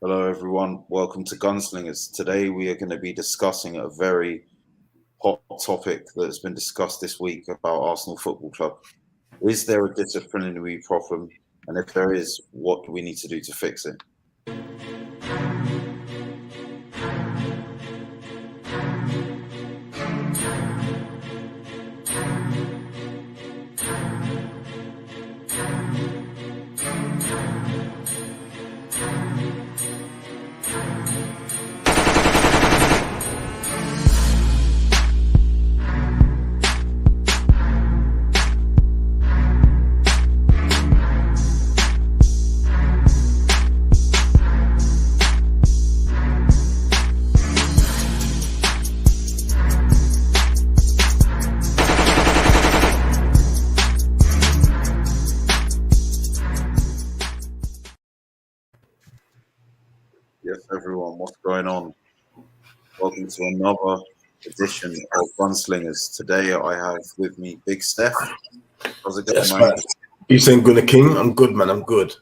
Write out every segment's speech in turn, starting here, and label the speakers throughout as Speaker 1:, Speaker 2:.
Speaker 1: Hello, everyone. Welcome to Gunslingers. Today, we are going to be discussing a very hot topic that's been discussed this week about Arsenal Football Club. Is there a disciplinary problem? And if there is, what do we need to do to fix it? Yes, everyone, what's going on? Welcome to another edition of Gunslingers. Today, I have with me Big Steph. How's it going,
Speaker 2: Yes,
Speaker 1: man?
Speaker 2: man. You saying Gunner King? I'm good, man. I'm good.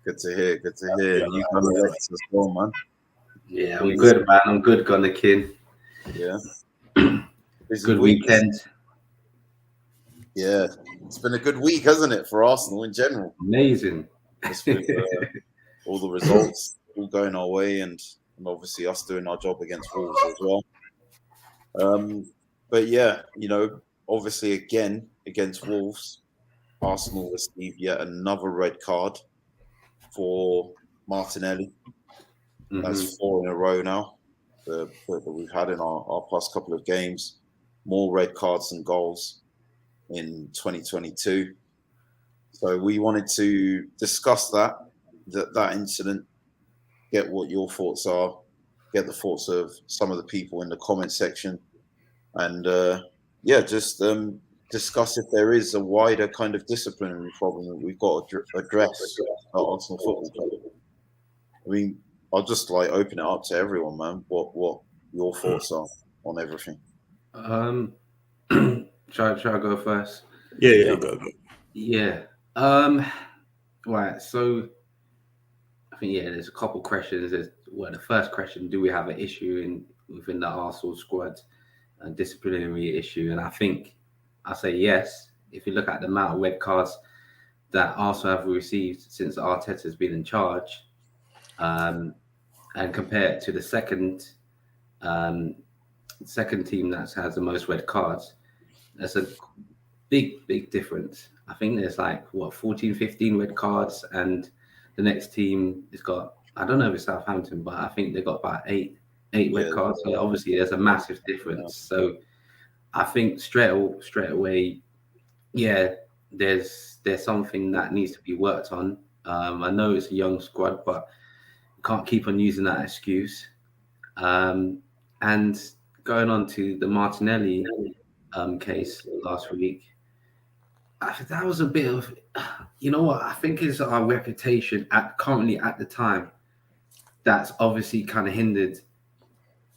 Speaker 1: Good to hear. Good to hear. You got Lex as well, man.
Speaker 3: Yeah, I'm good, man. I'm good, Gunner King.
Speaker 1: Yeah.
Speaker 3: Good weekend.
Speaker 1: Yeah, it's been a good week, hasn't it, for Arsenal in general?
Speaker 3: Amazing.
Speaker 1: Just with all the results all going our way, and obviously us doing our job against Wolves as well. But yeah, obviously again against Wolves, Arsenal received yet another red card for Martinelli. That's 4 in a row now that we've had in our past couple of games. More red cards than goals in 2022. So we wanted to discuss that incident, get what your thoughts are, get the thoughts of some of the people in the comment section, and just discuss if there is a wider kind of disciplinary problem that we've got to address at Arsenal Football Club. I mean, I'll just open it up to everyone, man. What your thoughts are on everything?
Speaker 3: Shall I go first?
Speaker 2: Yeah, go.
Speaker 3: Yeah. Right. So I think there's a couple questions. The first question: do we have an issue within the Arsenal squad, a disciplinary issue? And I think I say yes. If you look at the amount of red cards that Arsenal have received since Arteta has been in charge, and compare it to the second team that has the most red cards, there's a big difference. I think there's 14, 15 red cards, and the next team has got, I don't know if it's Southampton, but I think they've got about eight red cards. So obviously there's a massive difference. So I think straight away, there's something that needs to be worked on. I know it's a young squad, but can't keep on using that excuse. And going on to the Martinelli case last week, that was a bit of, I think it's our reputation currently at the time that's obviously kind of hindered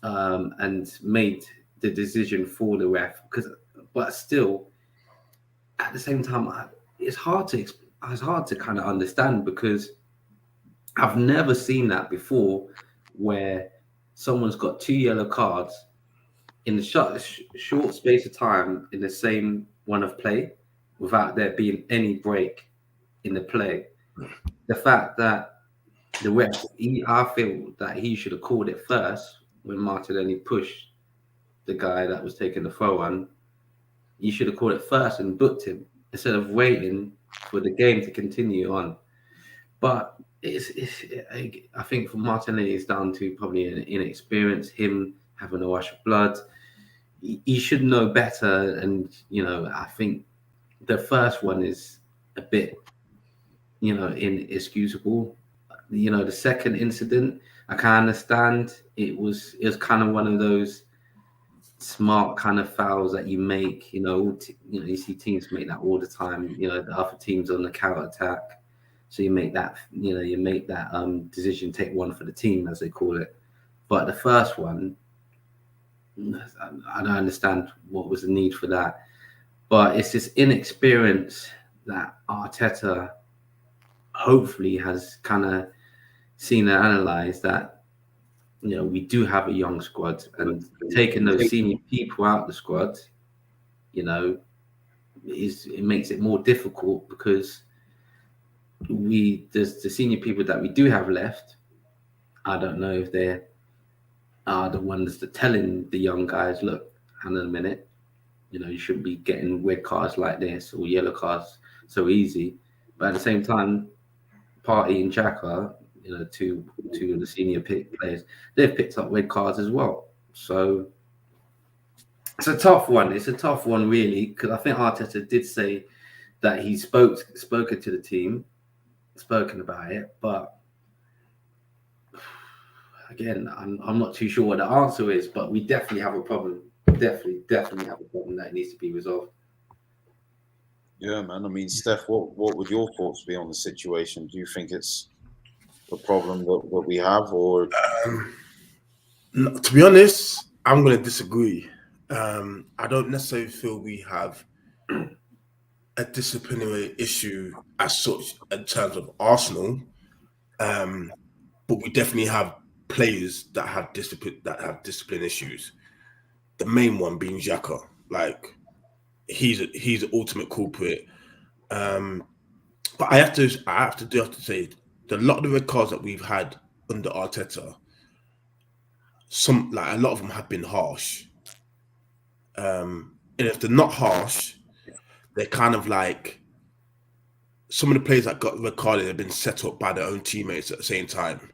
Speaker 3: and made the decision for the ref. But still, at the same time, it's hard to kind of understand, because I've never seen that before, where someone's got 2 yellow cards in the short space of time in the same run of play without there being any break in the play. The fact that the ref, I feel that he should have called it first when Martinelli pushed the guy that was taking the throw on. He should have called it first and booked him instead of waiting for the game to continue on. But I think for Martinelli, it's down to probably an inexperience, him having a rush of blood. He should know better. And, I think the first one is a bit, inexcusable. The second incident, I can understand. It was kind of one of those smart kind of fouls that you make. You see teams make that all the time. The other team's on the counter attack. So you make that, decision, take one for the team, as they call it. But the first one, I don't understand what was the need for that. But it's this inexperience that Arteta hopefully has kind of seen and analysed that, you know, we do have a young squad, and taking those senior people out of the squad, you know, it makes it more difficult, because the senior people that we do have left, I don't know if they're the ones that telling the young guys, look, hang on a minute, you know, you shouldn't be getting red cards like this or yellow cards so easy. But at the same time, Partey and Xhaka, you know, two of the senior players, they've picked up red cards as well. So it's a tough one. It's a tough one, really, because I think Arteta did say that he spoken to the team, spoken about it, but again, I'm not too sure what the answer is, but we definitely have a problem. Definitely have a problem that needs to be resolved.
Speaker 1: Yeah, man. I mean, Steph, what would your thoughts be on the situation? Do you think it's a problem that we have, or?
Speaker 2: No, to be honest, I'm going to disagree. I don't necessarily feel we have a disciplinary issue as such in terms of Arsenal, but we definitely have players that have discipline issues. The main one being Xhaka. Like, he's an ultimate culprit. But I have to say, a lot of the red cards that we've had under Arteta, a lot of them have been harsh. And if they're not harsh, they're kind of like some of the players that got red carded have been set up by their own teammates at the same time.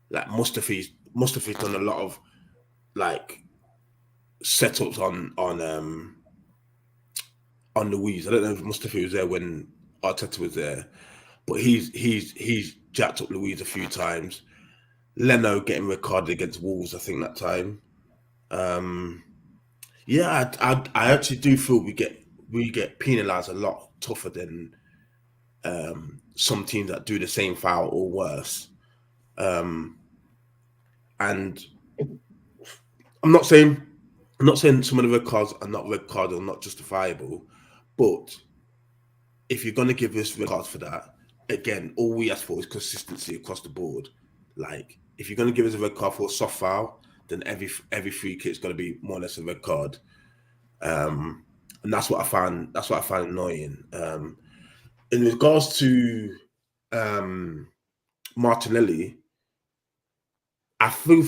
Speaker 2: Like Mustafi's done a lot of like setups on Louise. I don't know if Mustafi was there when Arteta was there, but he's jacked up Louise a few times. Leno getting red carded against Wolves, I think, that time. Yeah, I actually do feel we get penalised a lot tougher than some teams that do the same foul or worse. And I'm not saying some of the red cards are not red cards or not justifiable, but if you're going to give us red cards for that, again, all we ask for is consistency across the board. Like, if you're going to give us a red card for a soft foul, then every free kick is going to be more or less a red card. And that's what I find annoying. In regards to Martinelli, I feel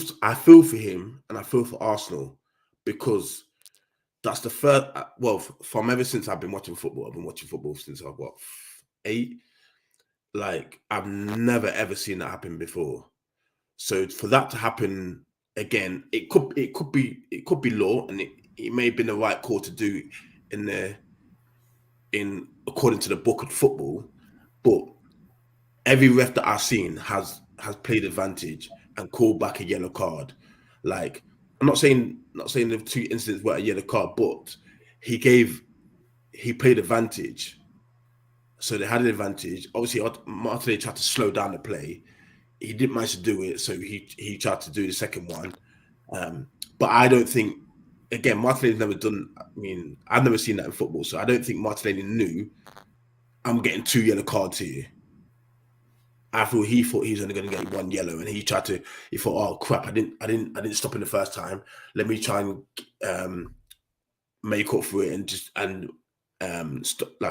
Speaker 2: for him and I feel for Arsenal, because that's the first. Well, from ever since I've been watching football, since I was 8. Like, I've never ever seen that happen before. So for that to happen again, it could be law, and it may have been the right call to do in according to the book of football. But every ref that I've seen has played advantage and called back a yellow card. Like, I'm not saying the 2 incidents were a yellow card, but he played advantage. So they had an advantage. Obviously, Martinelli tried to slow down the play. He didn't manage to do it, so he tried to do the second one. But I don't think, again, Martinelli's never done. I mean, I've never seen that in football, so I don't think Martinelli knew, I'm getting 2 yellow cards here. I thought he thought he was only going to get 1 yellow, and he thought, oh crap, I didn't stop in the first time. Let me try and make up for it and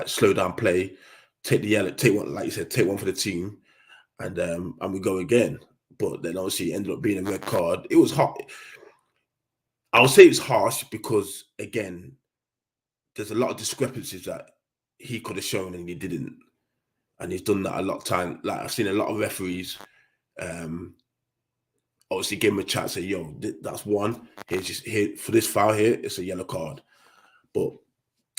Speaker 2: slow down play, take the yellow, take one, like you said, take one for the team, and we go again. But then obviously it ended up being a red card. It was hot. I would say it's harsh because, again, there's a lot of discrepancies that he could have shown and he didn't. And he's done that a lot of time. Like, I've seen a lot of referees obviously give him a chat, say, yo, that's one. Here's just here for this foul here, it's a yellow card. But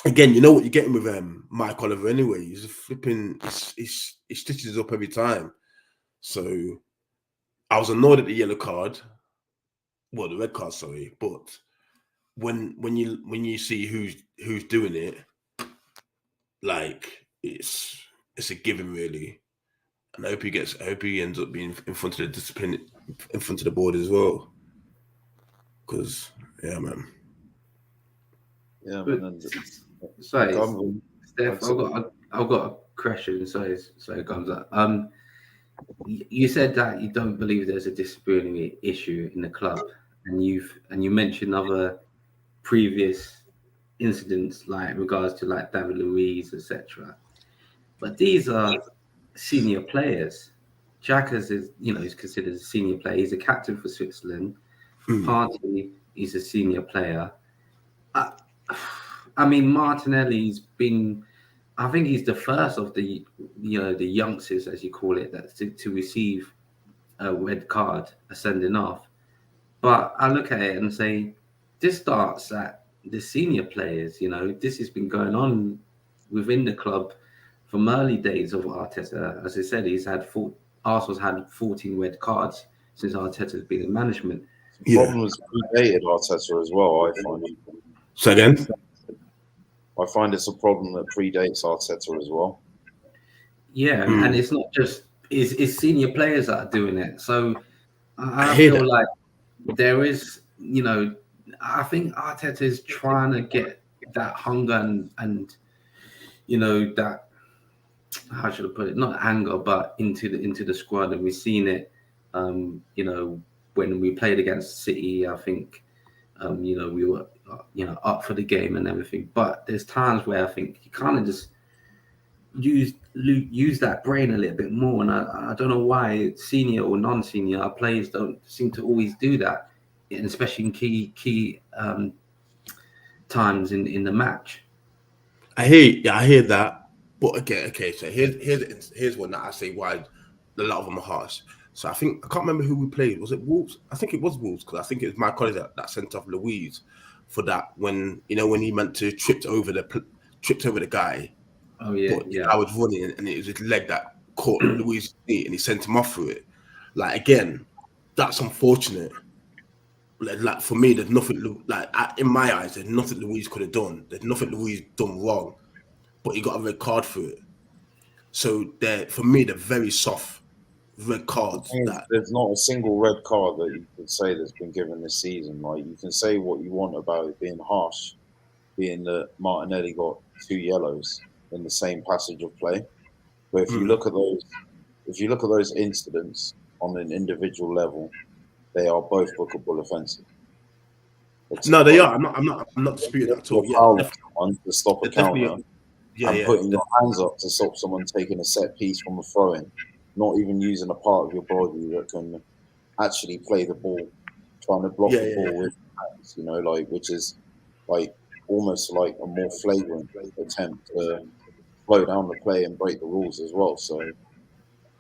Speaker 2: again, you know what you're getting with Mike Oliver anyway. He's a flipping, he stitches up every time. So I was annoyed at the yellow card. Well, the red card, sorry. But when you see who's doing it, like, it's a given, really. And I hope he ends up being in front of the discipline, in front of the board as well. Because, yeah, man.
Speaker 1: Yeah, man.
Speaker 3: Sorry, Steph, I've got a question. Sorry, it comes up. You said that you don't believe there's a disciplinary issue in the club, and you mentioned other previous incidents like regards to like David Luiz, etc. But these are senior players. Jackers is, he's considered a senior player. He's a captain for Switzerland. Partey is a senior player. I mean, Martinelli's been. I think he's the first of the the youngsters, as you call it, that to receive a red card, a sending off. But I look at it and say, this starts at the senior players. This has been going on within the club from early days of Arteta. As I said, Arsenal's had 14 red cards since Arteta's been in management.
Speaker 1: The problem was predated Arteta as well, I find.
Speaker 2: So again?
Speaker 1: I find it's a problem that predates Arteta as well.
Speaker 3: Yeah, and it's not just it's senior players that are doing it. So I feel like there is, I think Arteta is trying to get that hunger and that, how should I put it? Not anger, but into the squad, and we've seen it. When we played against City, I think we were up for the game and everything. But there's times where I think you kind of just use that brain a little bit more, and I don't know why senior or non-senior our players don't seem to always do that, and especially in key times in the match.
Speaker 2: I hear that, but okay. So here's one that I say why a lot of them are harsh. So I think I can't remember who we played. Was it Wolves? I think it was Wolves because I think it was my colleague that sent off Louise for that when he meant to tripped over the guy.
Speaker 3: Oh yeah,
Speaker 2: but I was running and it was his leg that caught Louise's knee and he sent him off through it. Like again, that's unfortunate. Like for me, there's nothing in my eyes. There's nothing Louise could have done. There's nothing Louise done wrong, but he got a red card for it. So for me, they're very soft red cards.
Speaker 1: There's not a single red card that you could say that's been given this season. Like you can say what you want about it being harsh, being that Martinelli got 2 yellows in the same passage of play. But if you look at those incidents on an individual level, they are both bookable offences.
Speaker 2: No, they are. I'm not disputing that at all.
Speaker 1: One to stop a counter, and putting your hands up to stop someone taking a set piece from a throw-in, not even using a part of your body that can actually play the ball, trying to block the ball with hands, which is like almost like a more flagrant attempt to slow down the play and break the rules as well. So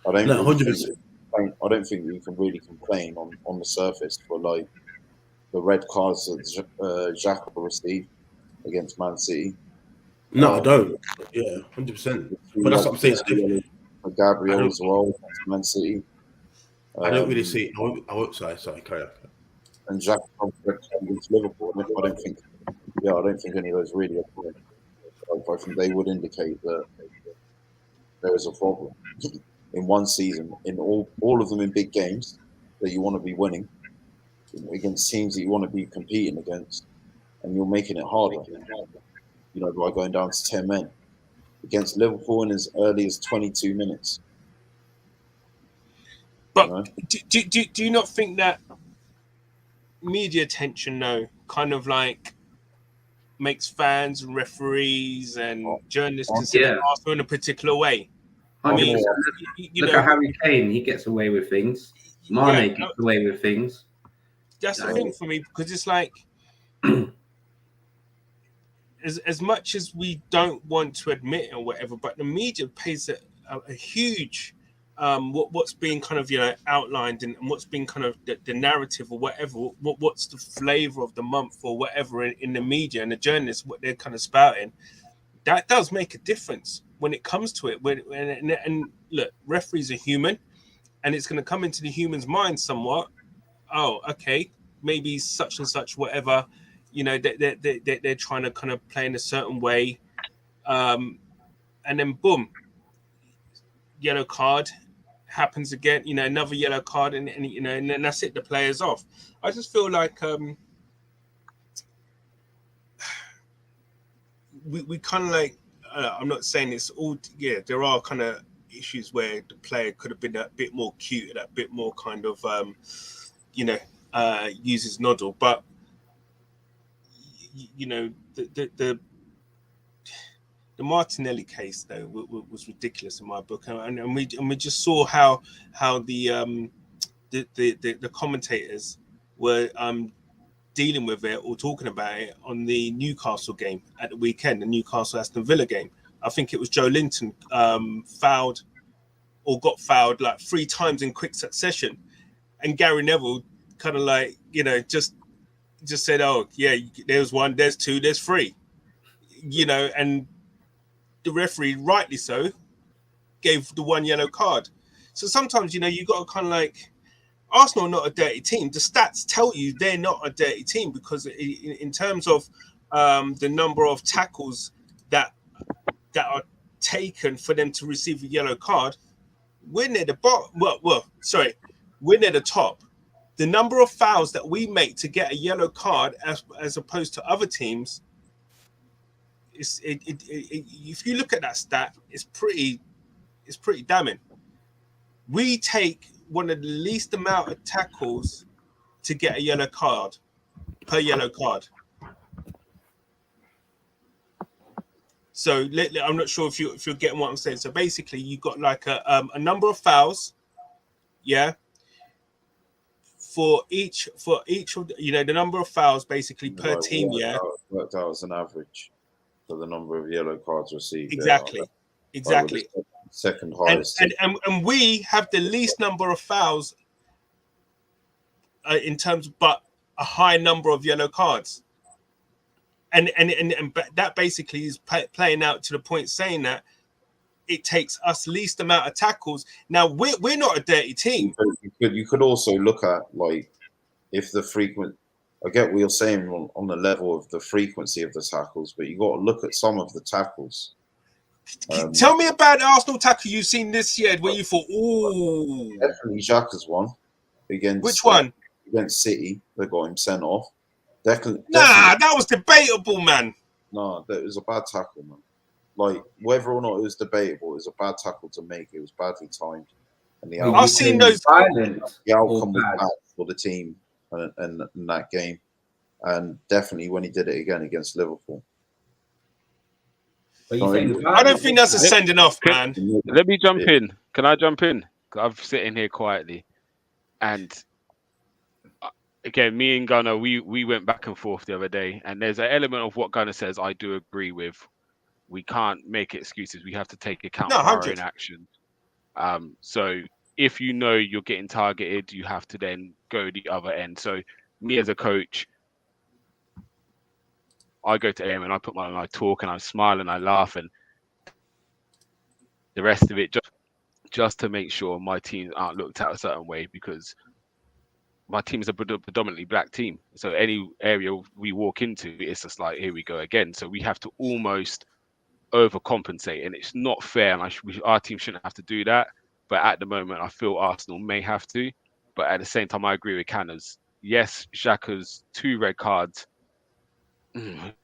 Speaker 1: I don't think you can really complain on the surface for like the red cards that Xhaka received against Man City.
Speaker 2: No, I don't. Yeah, 100%. But that's what I'm saying.
Speaker 1: For Gabriel as well against Man City.
Speaker 2: I don't really see. I won't. Sorry, carry on.
Speaker 1: And Xhaka against Liverpool. I don't think any of those really apply. I think they would indicate that there is a problem in one season, in all of them in big games that you want to be winning against teams that you want to be competing against, and you're making it harder. By going down to 10 men against Liverpool in as early as 22 minutes.
Speaker 4: But do you not think that media attention, though, kind of like makes fans and referees and journalists consider Arsenal in a particular way?
Speaker 3: I mean, look at Harry Kane. He gets away with things. Mane gets away with things.
Speaker 4: That's the thing for me, because it's like, as much as we don't want to admit it or whatever, but the media plays a huge what's being kind of outlined and what's being kind of the narrative or whatever, what's the flavor of the month or whatever in the media and the journalists, what they're kind of spouting. That does make a difference when it comes to it. And look, referees are human, and it's going to come into the human's mind somewhat. Oh, okay, maybe such and such, whatever. They're trying to kind of play in a certain way, and then boom, yellow card happens again. Another yellow card, and then that's it. The player's off. I just feel like we kind of like. I'm not saying it's all. Yeah, there are kind of issues where the player could have been a bit more cute and a bit more kind of, use his noddle. But the Martinelli case though was ridiculous in my book, and we just saw how the commentators were dealing with it or talking about it on the Newcastle game at the weekend, the Newcastle Aston Villa game. I think it was Joe Linton got fouled like 3 times in quick succession, and Gary Neville kind of like just said, "Oh yeah, there's 1, there's 2, there's 3," and the referee, rightly so, gave the 1 yellow card. So sometimes you got to kind of like, Arsenal are not a dirty team. The stats tell you they're not a dirty team because in terms of the number of tackles that are taken for them to receive a yellow card, we're near the bottom. We're near the top. The number of fouls that we make to get a yellow card, as opposed to other teams, if you look at that stat, it's pretty damning. We take one of the least amount of tackles to get a yellow card per yellow card. So I'm not sure if you're getting what I'm saying. So basically, you got like a number of fouls, yeah. For each of the number of fouls basically per team, yeah.
Speaker 1: Worked out as an average for the number of yellow cards received.
Speaker 4: Exactly.
Speaker 1: Second highest,
Speaker 4: and we have the least number of fouls in terms, but a high number of yellow cards, and that basically is playing out to the point saying that it takes us least amount of tackles. Now we're not a dirty team.
Speaker 1: You could also look at like if the frequent. I get what you're saying on the level of the frequency of the tackles, but you got to look at some of the tackles.
Speaker 4: Tell me about the Arsenal tackle you've seen this year where you thought, ooh.
Speaker 1: Definitely Xhaka's one.
Speaker 4: Which one?
Speaker 1: Against City, they got him sent off. Definitely.
Speaker 4: That was debatable, man.
Speaker 1: No, that was a bad tackle, man. Like, whether or not it was debatable, it was a bad tackle to make. It was badly timed. And the outcome,
Speaker 4: I've seen those.
Speaker 1: The outcome was bad for the team and that game. And definitely when he did it again against Liverpool.
Speaker 3: I
Speaker 4: don't think that's a sending off, man.
Speaker 5: Let me jump in. Can I jump in? I'm sitting here quietly. And again, me and Gunnar, we went back and forth the other day. And there's an element of what Gunnar says I do agree with. We can't make excuses. We have to take account of our own actions. So if you know you're getting targeted, you have to then go the other end. So me as a coach, I go to him and I put I talk and I smile and I laugh, and the rest of it just to make sure my teams aren't looked at a certain way, because my team is a predominantly black team. So any area we walk into, it's just like, here we go again. So we have to almost overcompensate, and it's not fair. And our team shouldn't have to do that. But at the moment, I feel Arsenal may have to. But at the same time, I agree with Canners. Yes, Xhaka's 2 red cards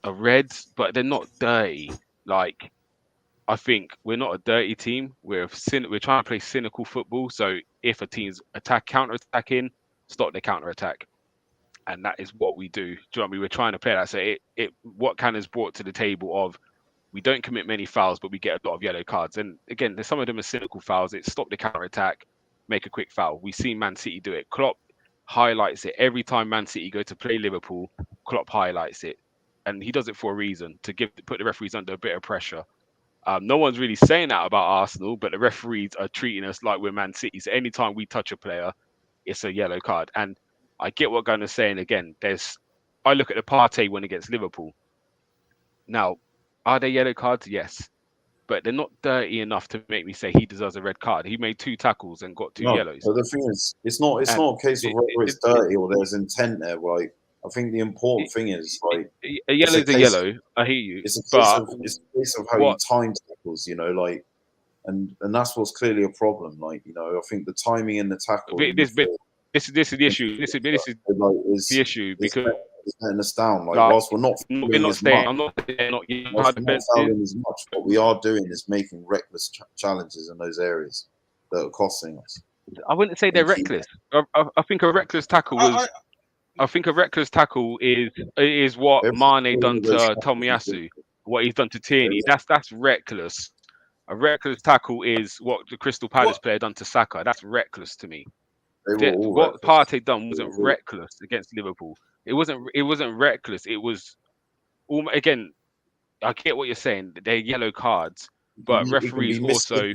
Speaker 5: are reds, but they're not dirty. Like, I think we're not a dirty team. We're trying to play cynical football. So if a team's counter-attacking, stop the counter-attack. And that is what we do. Do you know what I mean? We're trying to play that. So what Canners brought to the table of, we don't commit many fouls, but we get a lot of yellow cards. And again, some of them are cynical fouls. It's stop the counter-attack, make a quick foul. We've seen Man City do it. Klopp highlights it. Every time Man City go to play Liverpool, Klopp highlights it. And he does it for a reason, to put the referees under a bit of pressure. No one's really saying that about Arsenal, but the referees are treating us like we're Man City. So anytime we touch a player, it's a yellow card. And I get what Gunner's saying again. I look at the Partey one against Liverpool. Now, are they yellow cards? Yes. But they're not dirty enough to make me say he deserves a red card. He made 2 tackles and got 2 yellows.
Speaker 1: But the thing is, it's not a case of whether it's dirty or there's intent there. Like, I think the important thing is, like,
Speaker 5: a yellow is a yellow. I hear you.
Speaker 1: It's a case of how you time tackles, like, and that's what's clearly a problem. Like, I think the timing and the tackle.
Speaker 5: This is the issue. This is the issue because
Speaker 1: is letting us down. Like,
Speaker 5: Like,
Speaker 1: whilst we're not
Speaker 5: we're
Speaker 1: fouling
Speaker 5: not
Speaker 1: as
Speaker 5: saying
Speaker 1: much,
Speaker 5: I'm not saying not
Speaker 1: whilst we're not
Speaker 5: defensive.
Speaker 1: fouling as much, what we are doing is making reckless challenges in those areas that are costing us.
Speaker 5: I wouldn't say they're
Speaker 1: And keep-
Speaker 5: reckless. I think a reckless tackle was. I think a reckless tackle is what Mane done to Tomiyasu, what he's done to Tierney. That's reckless. A reckless tackle is what the Crystal Palace player done to Saka. That's reckless to me.
Speaker 1: They were all
Speaker 5: What
Speaker 1: reckless.
Speaker 5: Partey done wasn't reckless against Liverpool. It wasn't reckless. It was again. I get what you're saying. They're yellow cards, but referees also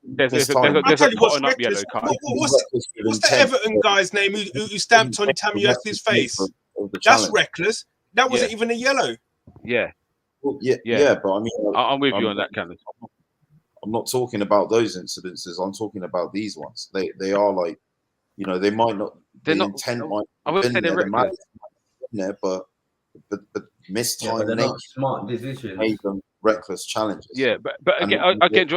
Speaker 5: there's a potting up yellow card.
Speaker 4: What's the Everton guy's name who stamped on Tamiyasu's face? That's reckless. That wasn't even a yellow.
Speaker 5: Yeah.
Speaker 1: Well, yeah, but I mean,
Speaker 5: I'm with you on that, Cannon.
Speaker 1: I'm not talking about those incidences. I'm talking about these ones. They are like, you know, they might not.
Speaker 5: They're
Speaker 1: the
Speaker 5: not.
Speaker 1: intent might
Speaker 5: I wouldn't say they're reckless.
Speaker 1: There, but missed time,
Speaker 3: they're not smart decisions.
Speaker 1: Made them reckless challenges.
Speaker 5: Yeah, but again,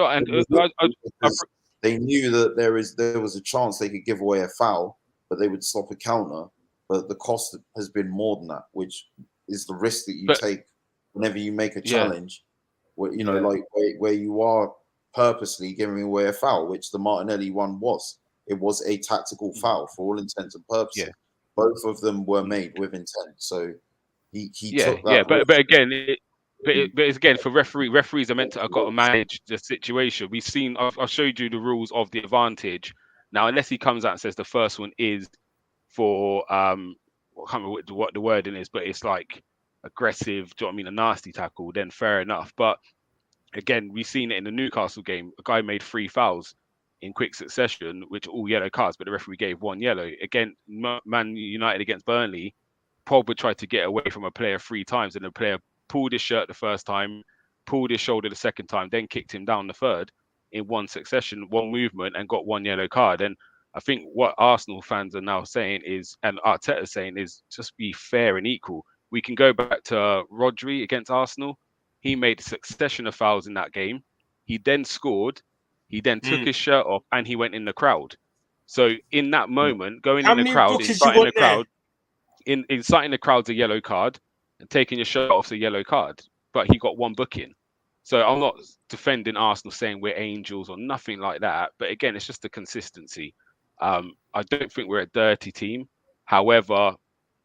Speaker 1: they knew that there was a chance they could give away a foul, but they would stop a counter. But the cost has been more than that, which is the risk that you take whenever you make a challenge. Where you know, like where you are purposely giving away a foul, which the Martinelli one was. It was a tactical foul for all intents and purposes.
Speaker 5: Yeah.
Speaker 1: Both of them were made with intent. So he took that.
Speaker 5: Yeah, but again, it's again for referees are meant to have got to manage the situation. We've seen. I've showed you the rules of the advantage. Now, unless he comes out and says the first one is for I can't remember what the wording is, but it's like aggressive. Do you know what I mean? A nasty tackle. Then fair enough. But again, we've seen it in the Newcastle game. A guy made 3 fouls in quick succession, which are all yellow cards, but the referee gave 1 yellow. Again, Man United against Burnley, Pogba tried to get away from a player 3 times, and the player pulled his shirt the first time, pulled his shoulder the second time, then kicked him down the third in one succession, one movement, and got 1 yellow card. And I think what Arsenal fans are now saying is, and Arteta saying is, just be fair and equal. We can go back to Rodri against Arsenal. He made a succession of fouls in that game. He then scored. He then took his shirt off and he went in the crowd. So in that moment, going in the crowd, inciting the crowd, inciting the crowd's a yellow card, and taking your shirt off is a yellow card. But he got 1 booking. So I'm not defending Arsenal saying we're angels or nothing like that. But again, it's just the consistency. I don't think we're a dirty team. However,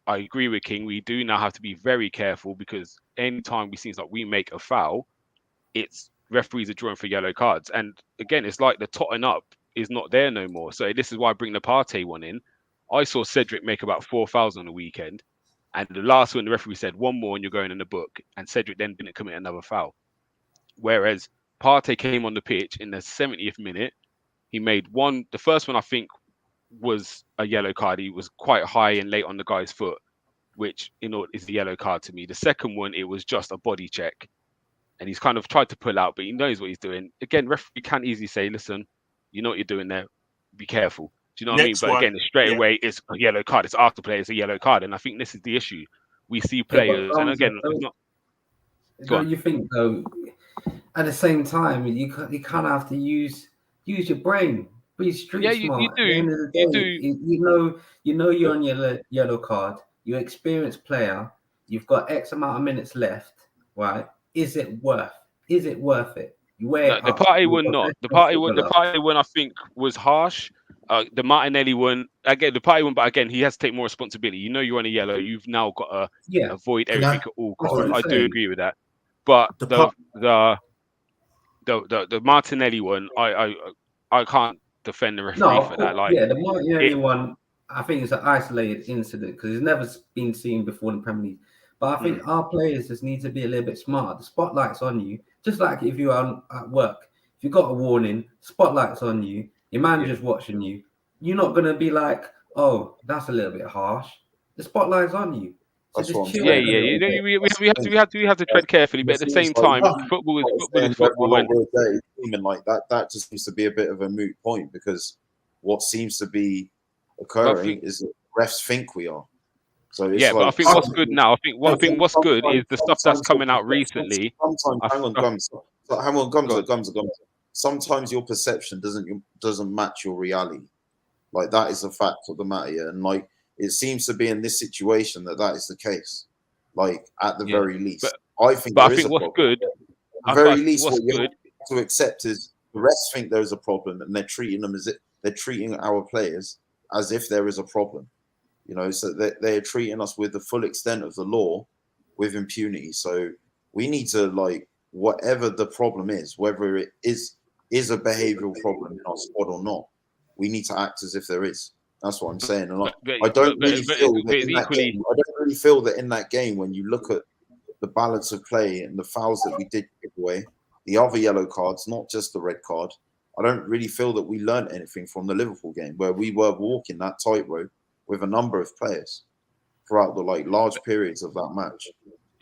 Speaker 5: I agree with King. We do now have to be very careful because anytime we seems like we make a foul, it's referees are drawing for yellow cards. And again, it's like the totting up is not there no more. So this is why I bring the Partey one in. I saw Cedric make about 4 fouls on the weekend. And the last one, the referee said 1 more and you're going in the book. And Cedric then didn't commit another foul. Whereas Partey came on the pitch in the 70th minute. He made 1. The first one, I think, was a yellow card. He was quite high and late on the guy's foot, which is the yellow card to me. The second one, it was just a body check. And he's kind of tried to pull out, but he knows what he's doing. Again, referee can't easily say, listen, you know what you're doing there. Be careful. Do you know what I mean? But again, straight away, it's a yellow card. It's after players, a yellow card. And I think this is the issue. We see players, and again, it's not...
Speaker 3: Don't you think, though, at the same time, you kind of have to use your brain. Be street smart.
Speaker 5: You do.
Speaker 3: At the end of the day, you know you're on your yellow card. You're an experienced player. You've got X amount of minutes left, right? Is it worth it? You wear
Speaker 5: the Partey one not. The Partey one I think was harsh. The Martinelli one, again, the Partey one, but again, he has to take more responsibility. You know you're on a yellow. You've now got to avoid everything at all costs. I do agree with that. But the Martinelli one, I can't defend the referee for that. Like,
Speaker 3: the Martinelli one, I think it's an isolated incident because it's never been seen before in the Premier League. But I think our players just need to be a little bit smart. The spotlight's on you, just like if you're at work. If you got a warning, spotlight's on you. Your manager's watching you. You're not gonna be like, "Oh, that's a little bit harsh." The spotlight's on you. So just chill.
Speaker 5: We have to tread carefully, but at the same time, football is football.
Speaker 1: And like that just seems to be a bit of a moot point because what seems to be occurring is that refs think we are. So it's
Speaker 5: but I think what's good now. I think what's good is the stuff that's coming out recently.
Speaker 1: Sometimes, hang on, Gumza. Sometimes your perception doesn't match your reality. Like that is a fact of the matter, yeah. And like it seems to be in this situation that is the case. Like at the very least,
Speaker 5: but
Speaker 1: I think
Speaker 5: I
Speaker 1: there is
Speaker 5: think
Speaker 1: a
Speaker 5: what's
Speaker 1: problem.
Speaker 5: good.
Speaker 1: At the very least,
Speaker 5: what's
Speaker 1: what you
Speaker 5: good.
Speaker 1: have to accept is the rest think there is a problem, and they're treating them as if they're treating our players as if there is a problem. You know, so they're treating us with the full extent of the law with impunity. So we need to, like, whatever the problem is, whether it is a behavioural problem in our squad or not, we need to act as if there is. That's what I'm saying. And I don't really feel that in that game. I don't really feel that in that game, when you look at the balance of play and the fouls that we did give away, the other yellow cards, not just the red card, I don't really feel that we learned anything from the Liverpool game, where we were walking that tightrope with a number of players throughout the large periods of that match.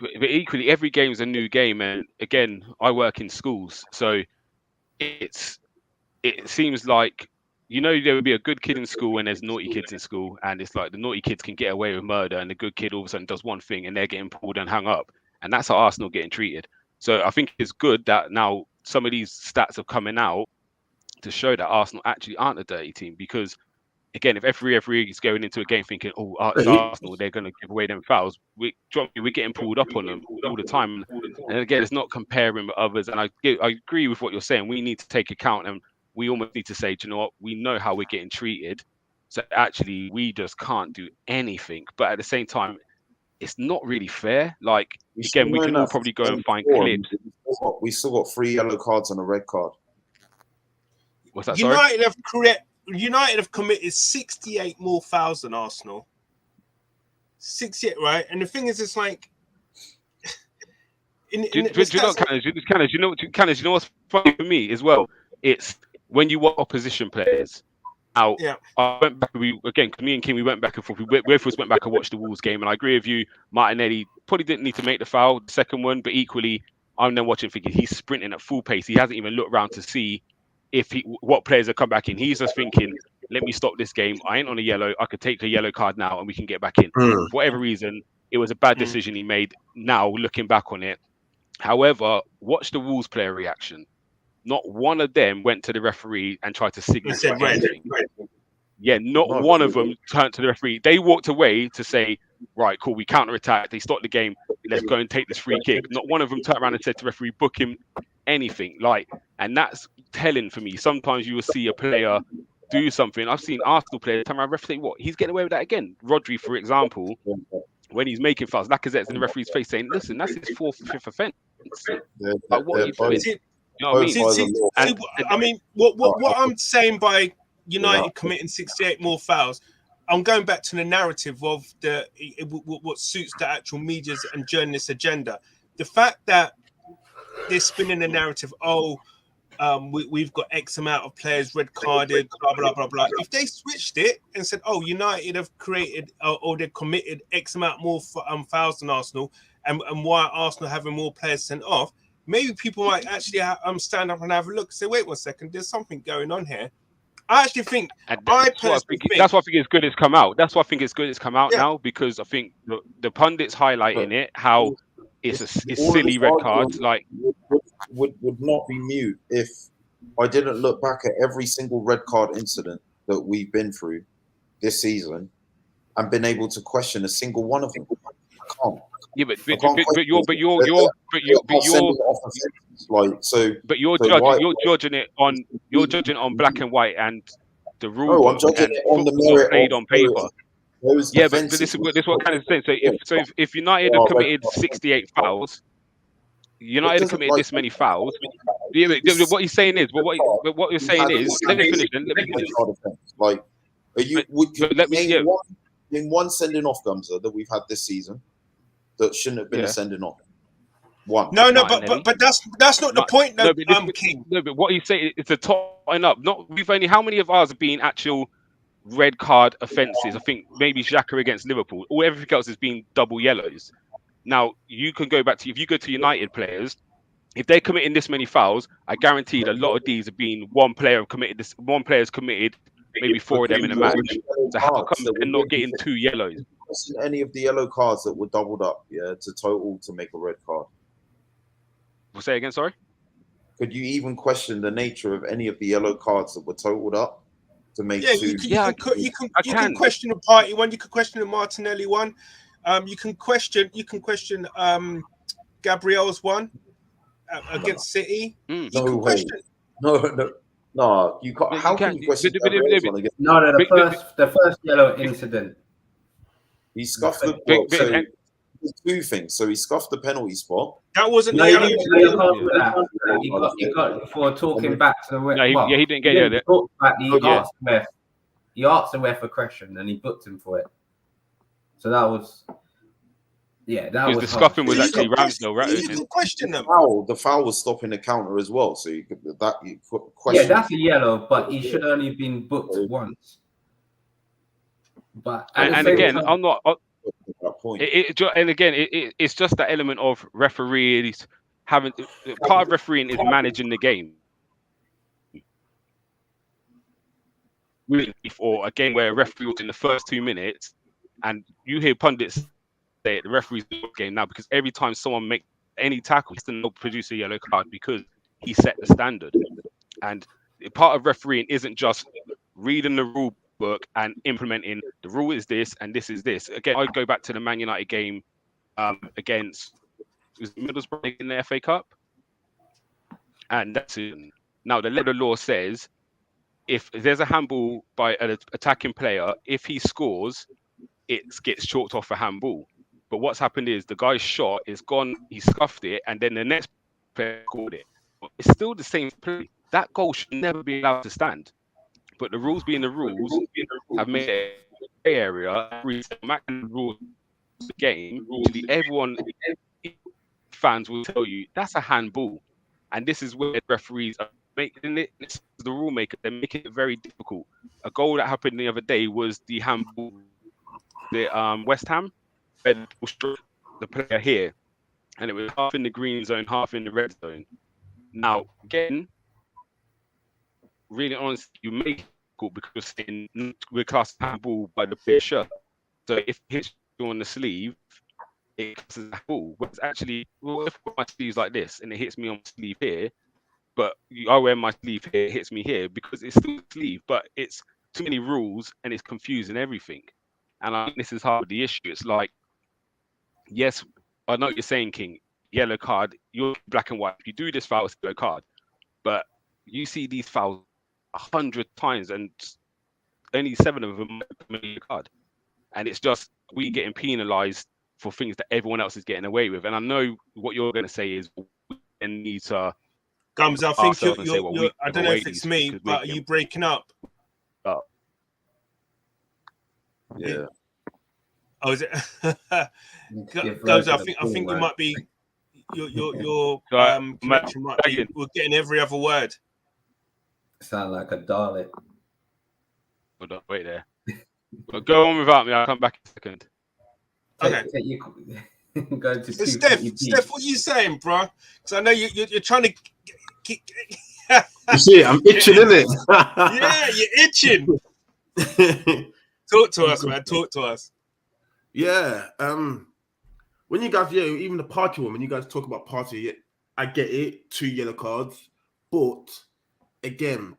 Speaker 5: But equally, every game is a new game, and again, I work in schools, so it seems like, you know, there would be a good kid in school and there's naughty kids in school, and it's like the naughty kids can get away with murder, and the good kid all of a sudden does one thing and they're getting pulled and hung up, and that's how Arsenal getting treated. So I think it's good that now some of these stats are coming out to show that Arsenal actually aren't a dirty team, because again, if every referee is going into a game thinking, "Oh, it's Arsenal, they're going to give away them fouls," we're getting pulled up on them all the time. And again, it's not comparing with others. And I agree with what you're saying. We need to take account, and we almost need to say, do you know what? We know how we're getting treated, so actually, we just can't do anything. But at the same time, it's not really fair. Like, again, we can all probably go and find clips.
Speaker 1: We still got 3 yellow cards and a red card.
Speaker 5: What's that? Sorry?
Speaker 4: United have committed 68 more fouls than Arsenal. 68, right? And the thing is, it's like,
Speaker 5: do you know what's funny for me as well? It's when you watch opposition players. Now, I went back. Me and King, we went back and forth. We both went back and watched the Wolves game, and I agree with you. Martinelli probably didn't need to make the foul, the second one, but equally, I'm then watching thinking he's sprinting at full pace. He hasn't even looked around to see what players have come back in. He's just thinking, let me stop this game. I ain't on a yellow. I could take a yellow card now and we can get back in. For whatever reason, it was a bad decision he made now, looking back on it. However, watch the Wolves player reaction. Not one of them went to the referee and tried to signal for anything. Yeah, not one of them turned to the referee. They walked away to say, right, cool, we counter-attack. They stopped the game. Let's go and take this free kick. Not one of them turned around and said to the referee, book him, anything. And that's telling for me. Sometimes you will see a player do something. I've seen Arsenal players turn around, referee, what? He's getting away with that again. Rodri, for example, when he's making fouls, Lacazette's in the referee's face saying, listen, that's his 4th or 5th offence. What are you doing? You know what I mean?
Speaker 4: What I'm saying by United committing 68 more fouls, I'm going back to the narrative of what suits the actual media's and journalists' agenda. The fact that they're spinning the narrative, we've got X amount of players red carded, blah, blah, blah, blah. If they switched it and said, United have created or they've committed X amount more fouls than Arsenal, and why Arsenal having more players sent off, maybe people might actually stand up and have a look and say, wait 1 second, there's something going on here. I actually think,
Speaker 5: that's why I think it's good it's come out. That's why I think it's good it's come out now, because I think the pundits highlighting it, how it's silly red cards. Like,
Speaker 1: would not be mute if I didn't look back at every single red card incident that we've been through this season and been able to question a single one of them. I can't.
Speaker 5: Yeah, but you're judging on black and white and the rule book, and football's played on paper. Yeah, but this is what kind of saying. So if United have committed 68 fouls, United have committed this many fouls. Yeah, but what he's saying is, what you're saying is, let me finish.
Speaker 1: Like, name one sending off, Gumser, that we've had this season that shouldn't have been a sending off. One.
Speaker 4: No, but that's not the point. King.
Speaker 5: No, but what he's saying is a totting up. How many of ours have been actual red card offences? I think maybe Xhaka against Liverpool. Everything else has been double yellows. Now you can go back to, if you go to United players, if they're committing this many fouls, I guarantee a lot of these have been one player's committed maybe 4 of them in a match. So how come they're not getting 2 yellows?
Speaker 1: Any of the yellow cards that were doubled up, to total to make a red card?
Speaker 5: We'll say again, sorry?
Speaker 1: Could you even question the nature of any of the yellow cards that were totaled up to make
Speaker 4: Yeah,
Speaker 1: two.
Speaker 4: you can question the party one. You can question the Martinelli one. You can question Gabriel's one against City.
Speaker 1: No way. No. You can't. How can you question Gabriel's one against?
Speaker 3: No, the first yellow incident.
Speaker 1: He scuffed the two things. So he scuffed the penalty spot.
Speaker 4: That wasn't
Speaker 3: No,
Speaker 4: yellow.
Speaker 3: He got for talking back to the ref.
Speaker 5: No, he didn't get yellow.
Speaker 3: He asked the ref a question and he booked him for it. So that was. Yeah, that was
Speaker 5: the scuffing was actually Ramsdale, right?
Speaker 4: You can question them.
Speaker 1: The foul was stopping the counter as well. So you question.
Speaker 3: Yeah, that's a yellow, but he should only have been booked once. But
Speaker 5: and again,
Speaker 3: time,
Speaker 5: I'm not.
Speaker 1: That point.
Speaker 5: It's just that element of referees having part of refereeing is managing the game. Or a game where a referee was in the first 2 minutes, and you hear pundits say the referee's in the game now because every time someone makes any tackle, he's to produce a yellow card because he set the standard. And part of refereeing isn't just reading the rule book and implementing the rule is this and this is this. Again, I go back to the Man United game against Middlesbrough in the FA Cup, and that's it. Now the letter law says if there's a handball by an attacking player, if he scores, it gets chalked off a handball. But what's happened is the guy's shot is gone, he scuffed it, and then the next player scored it. It's still the same play. That goal should never be allowed to stand. But the rules being the rules have made it a gray area. The rules of the game, everyone, fans will tell you that's a handball. And this is where referees are making it, it's the rule maker, they're making it very difficult. A goal that happened the other day was the handball, the West Ham, where the player here, and it was half in the green zone, half in the red zone. Now, again, really honest, you make it difficult because we're classed handball by the player shirt. So if it hits you on the sleeve, it counts as a ball. But it's actually, well, if my sleeve's like this and it hits me on my sleeve here, but I wear my sleeve here, it hits me here because it's still a sleeve, but it's too many rules and it's confusing everything. And I think this is half of the issue. It's like, yes, I know what you're saying, King. Yellow card, you're black and white. If you do this foul, it's a yellow card. But you see these fouls 100 times and only 7 of them are a yellow card. And it's just we getting penalised for things that everyone else is getting away with. And I know what you're going to say is we need to.
Speaker 4: Gums, I think you're I don't know if it's me, but are you breaking up?
Speaker 5: Oh.
Speaker 1: Yeah.
Speaker 4: Oh, is it? Gums, I think you might be your connection might be. We're getting every other word.
Speaker 3: Sound like a Dalek.
Speaker 5: Hold on, wait there. But go on without me. I'll come back in a second.
Speaker 4: Okay.
Speaker 3: Go to
Speaker 4: Steph, what are you saying, bro? Because I know you're trying to.
Speaker 2: You see, I'm itching, innit?
Speaker 4: Yeah, you're itching. Talk to us, man. Talk to us.
Speaker 2: Yeah. When you guys, even the party one, when you guys talk about party, I get it, 2 yellow cards, but again,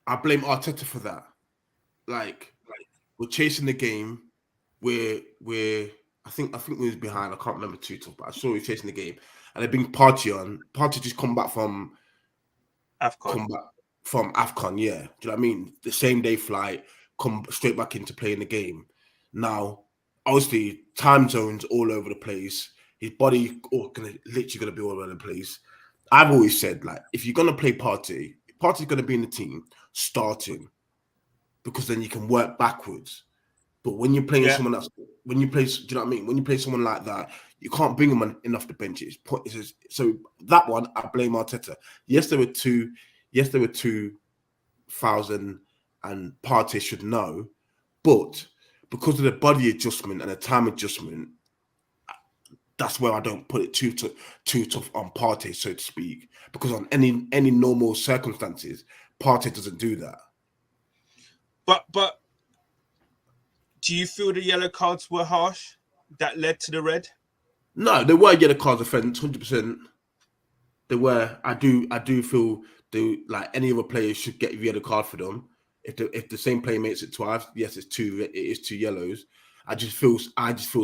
Speaker 2: I blame Arteta for that. Like we're chasing the game. We're I think we was behind. I can't remember too tough, but I saw we were chasing the game, and they bring Party on. Party just come back from AFCON. Yeah. Do you know what I mean? The same day flight, come straight back into playing the game. Now, obviously, time zones all over the place. His body literally gonna be all over the place. I've always said, like, if you're gonna play Party's gonna be in the team starting, because then you can work backwards. But when you're playing someone else, do you know what I mean? When you play someone like that, you can't bring them in off the bench. So that one, I blame Arteta. Yes, there were two fouls and Partey should know, but because of the body adjustment and the time adjustment, that's where I don't put it too tough on Partey, so to speak. Because on any normal circumstances, Partey doesn't do that.
Speaker 4: But do you feel the yellow cards were harsh that led to the red? No,
Speaker 2: there were yellow cards offence, 100%. There were. I do feel like any other players should get a yellow card for them. If the same player makes it twice, yes, it is 2 yellows. I just feel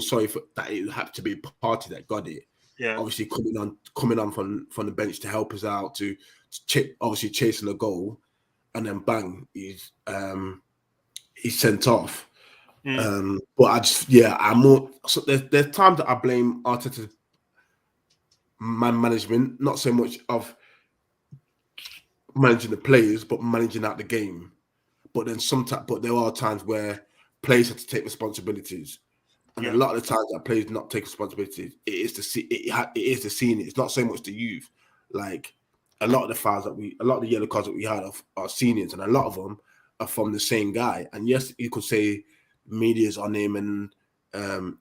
Speaker 2: sorry for that. It had to be a party that got it.
Speaker 4: Yeah.
Speaker 2: Obviously coming on from the bench to help us out to obviously chasing a goal, and then bang, he's sent off. But I'm more. So there's times that I blame Arteta's man management, not so much of managing the players, but managing out the game. But then there are times where players have to take responsibilities, and a lot of the times that players not take responsibilities, it is the senior. It's not so much the youth. Like a lot of the yellow cards that we had are seniors, and a lot of them are from the same guy. And yes, you could say media's on him, and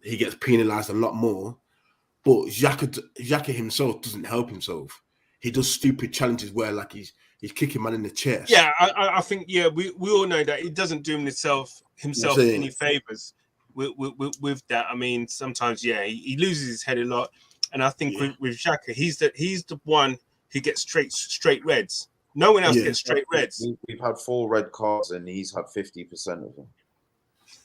Speaker 2: he gets penalised a lot more. But Xhaka himself doesn't help himself. He does stupid challenges where like he's kicking man in the chest.
Speaker 4: Yeah, I think we all know that he doesn't do himself any favors with that. I mean, sometimes he loses his head a lot, and I think with Xhaka, he's the one who gets straight reds. No one else gets straight reds.
Speaker 1: We've had 4 red cards, and he's had 50% of them,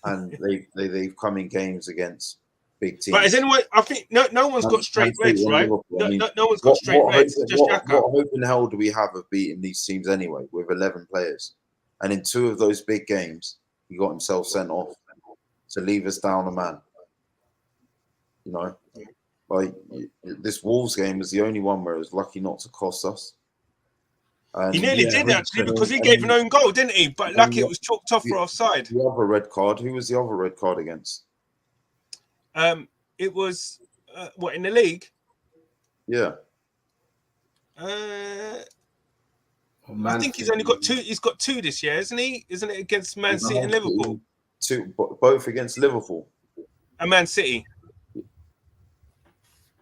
Speaker 1: and they've come in games against big teams.
Speaker 4: But is anyone? I think no one's got straight reds, right? No one's got straight reds. Just Xhaka.
Speaker 1: What hope in hell do we have of beating these teams anyway with 11 players? And in 2 of those big games, he got himself sent off to leave us down a man. You know, like this Wolves game was the only one where it was lucky not to cost us. And
Speaker 4: he nearly did actually, because he gave an own goal, didn't he? But lucky it was chalked off for offside.
Speaker 1: The other red card. Who was the other red card against?
Speaker 4: It was what, in the league?
Speaker 1: Yeah.
Speaker 4: I think he's only got 2. He's got 2 this year, isn't he? Isn't it against Man City and Liverpool?
Speaker 1: 2, both against Liverpool.
Speaker 4: And Man City.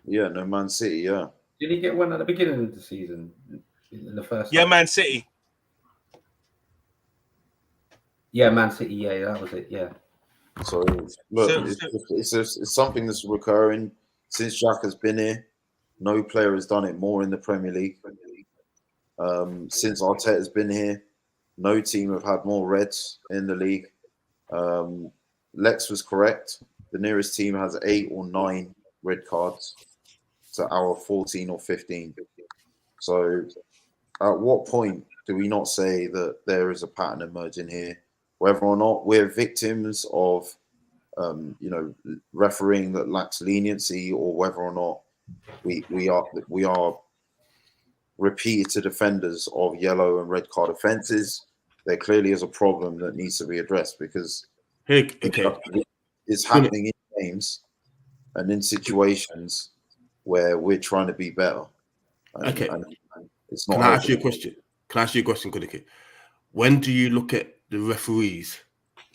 Speaker 1: Yeah, no, Man City. Yeah.
Speaker 3: Did he get one at the beginning of the season? In the first.
Speaker 4: Yeah, Man City.
Speaker 3: Yeah, Man City. Yeah, that was it. Yeah.
Speaker 1: So look, it's something that's recurring since Xhaka's been here. No player has done it more in the Premier League. Since Arteta's been here, no team have had more reds in the league. Lex was correct. The nearest team has 8 or 9 red cards to our 14 or 15. So at what point do we not say that there is a pattern emerging here? Whether or not we're victims of, refereeing that lacks leniency, or whether or not we are repeated offenders of yellow and red card offences, there clearly is a problem that needs to be addressed, because it's happening in games and in situations where we're trying to be better. And it's not.
Speaker 2: Can I ask you a question? Kudike? When do you look at the referees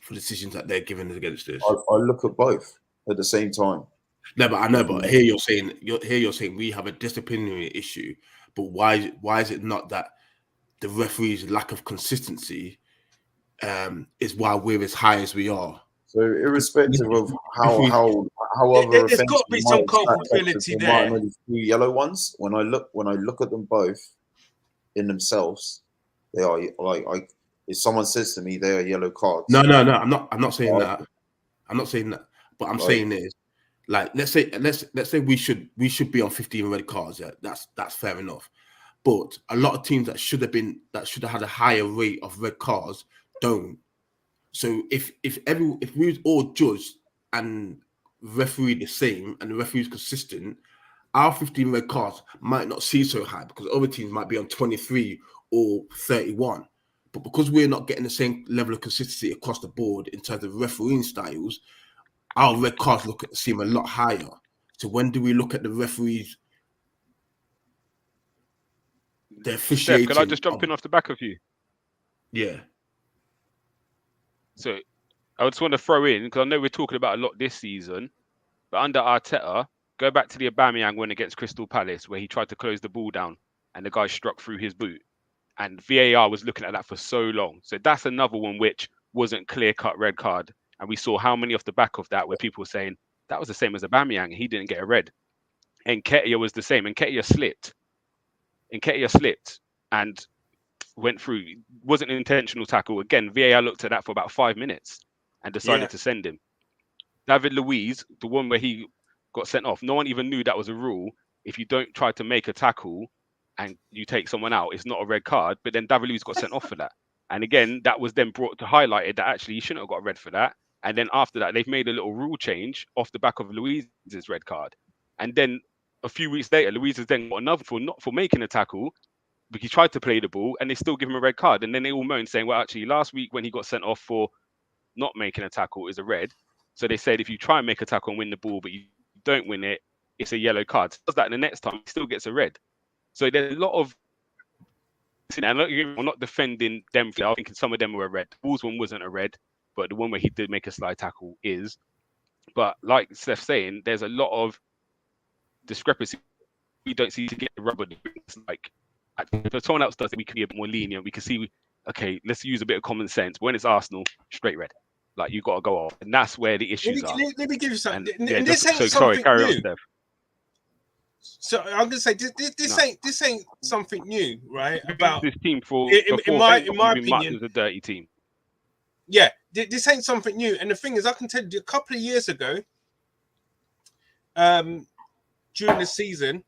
Speaker 2: for decisions that they're giving against this?
Speaker 1: I look at both at the same time.
Speaker 2: No, but I know. But here you're saying we have a disciplinary issue. But why is it not that the referees' lack of consistency is why we're as high as we are?
Speaker 1: So irrespective of how other
Speaker 4: there's got to be some culpability there.
Speaker 1: 2 yellow ones. When I look at them both in themselves, they are like. If someone says to me they are yellow cards,
Speaker 2: no, I'm not saying that. I'm not saying that. But I'm saying is, like, let's say we should be on 15 red cards. Yeah, that's fair enough. But a lot of teams that should have had a higher rate of red cards don't. So if we all judged and referee the same, and the referee's consistent, our 15 red cards might not see so high, because other teams might be on 23 or 31. But because we're not getting the same level of consistency across the board in terms of refereeing styles, our red cards seem a lot higher. So when do we look at the referees? They're officiating.
Speaker 5: Steph, can I just jump in off the back of you?
Speaker 2: Yeah.
Speaker 5: So I just want to throw in, because I know we're talking about a lot this season, but under Arteta, go back to the Aubameyang win against Crystal Palace, where he tried to close the ball down and the guy struck through his boot. And VAR was looking at that for so long. So that's another one which wasn't clear-cut red card. And we saw how many off the back of that where people were saying that was the same as Aubameyang. He didn't get a red. And Nketiah was the same. And Nketiah slipped. And went through. It wasn't an intentional tackle. Again, VAR looked at that for about 5 minutes and decided to send him. David Luiz, the one where he got sent off, no one even knew that was a rule. If you don't try to make a tackle and you take someone out, it's not a red card. But then David Luiz got sent off for that. And again, that was then brought to highlighted that actually he shouldn't have got a red for that. And then after that, they've made a little rule change off the back of Luiz's red card. And then a few weeks later, Luiz has then got another not for making a tackle, but he tried to play the ball and they still give him a red card. And then they all moan saying, well, actually, last week when he got sent off for not making a tackle is a red. So they said if you try and make a tackle and win the ball, but you don't win it, it's a yellow card. So does that the next time, he still gets a red. So there's a lot of. And I'm not defending them. I think some of them were a red. The Wolves one wasn't a red, but the one where he did make a slide tackle is. But like Steph's saying, there's a lot of discrepancy. We don't see to get the rubber. It's like if someone else does it, we can be a bit more lenient. We can see, okay, let's use a bit of common sense. When it's Arsenal, straight red. Like you got to go off, and that's where the issues are.
Speaker 4: Let me give you something.
Speaker 5: And,
Speaker 4: and this ain't
Speaker 5: so,
Speaker 4: something
Speaker 5: sorry, carry
Speaker 4: new.
Speaker 5: on, Steph.
Speaker 4: So I'm gonna say this ain't something new, right? About
Speaker 5: this team
Speaker 4: in my opinion,
Speaker 5: is a dirty team.
Speaker 4: Yeah, this ain't something new. And the thing is, I can tell you, a couple of years ago, during the season,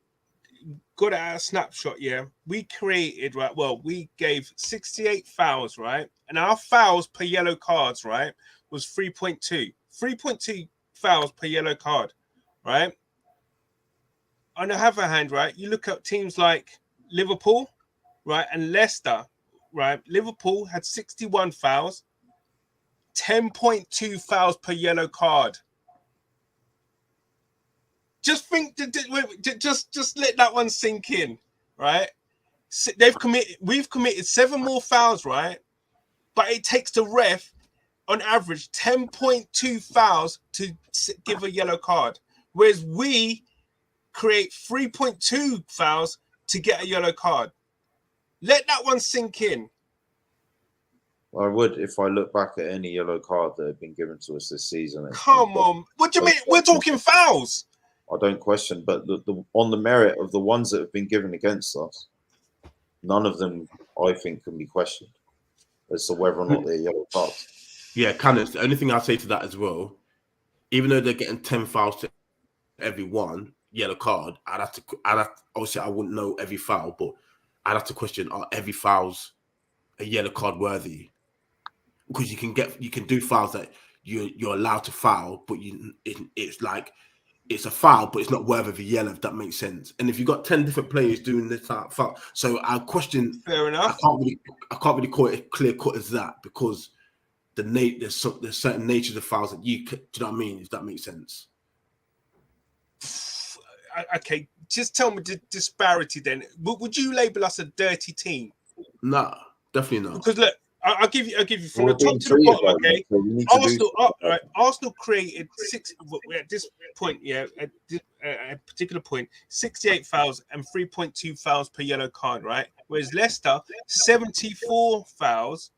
Speaker 4: got a snapshot. Yeah, we created we gave 68 fouls, right? And our fouls per yellow cards, right, was 3.2. 3.2 fouls per yellow card, right? On the other hand, right, you look at teams like Liverpool, right, and Leicester, right? Liverpool had 61 fouls, 10.2 fouls per yellow card. Just think, just let that one sink in, right? We've committed 7 more fouls, right? But it takes the ref, on average, 10.2 fouls to give a yellow card, whereas we create 3.2 fouls to get a yellow card. Let that one sink in.
Speaker 1: I would if I look back at any yellow card that had been given to us this season.
Speaker 4: Come on. What do you mean? We're talking fouls.
Speaker 1: I don't question, but on the merit of the ones that have been given against us, none of them, I think, can be questioned as to whether or not they're yellow cards.
Speaker 2: Yeah, Candace, the only thing I'll say to that as well, even though they're getting 10 fouls to every one yellow card, I'd have to obviously I wouldn't know every foul, but I'd have to question, are every fouls a yellow card worthy? Because you can do fouls that you're allowed to foul, but it's like it's a foul, but it's not worthy of a yellow, if that makes sense. And if you've got 10 different players doing this type of foul, so I question.
Speaker 4: Fair enough.
Speaker 2: I can't really call it clear cut as that, because there's certain natures of fouls that do you know what I mean? If that makes sense.
Speaker 4: Okay, just tell me the disparity then. Would you label us a dirty team?
Speaker 2: No, definitely not.
Speaker 4: Because look, I'll give you from the top to the bottom. Okay, Arsenal created 6 at this point. Yeah, at a particular point, 68 fouls and 3.2 fouls per yellow card. Right, whereas Leicester 74 fouls,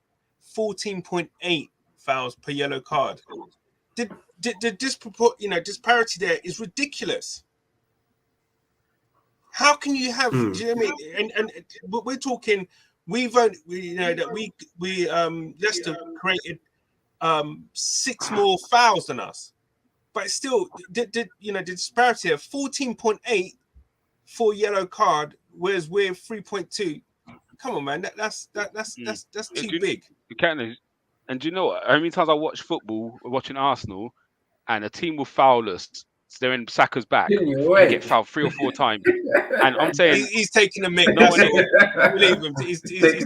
Speaker 4: 14.8 fouls per yellow card. The disparity there is ridiculous. How can you have? Do you know what I mean? And we're talking. Leicester created 6 more fouls than us, but still, the disparity of 14.8 for yellow card, whereas we're 3.2. Come on, man, that's too big.
Speaker 5: You can't. And do you know what? How many times I watch football, watching Arsenal, and a team will foul us. So they're in Saka's back. We get fouled 3 or 4 times, and I'm saying
Speaker 4: he's taking a mick. No, believe him. He's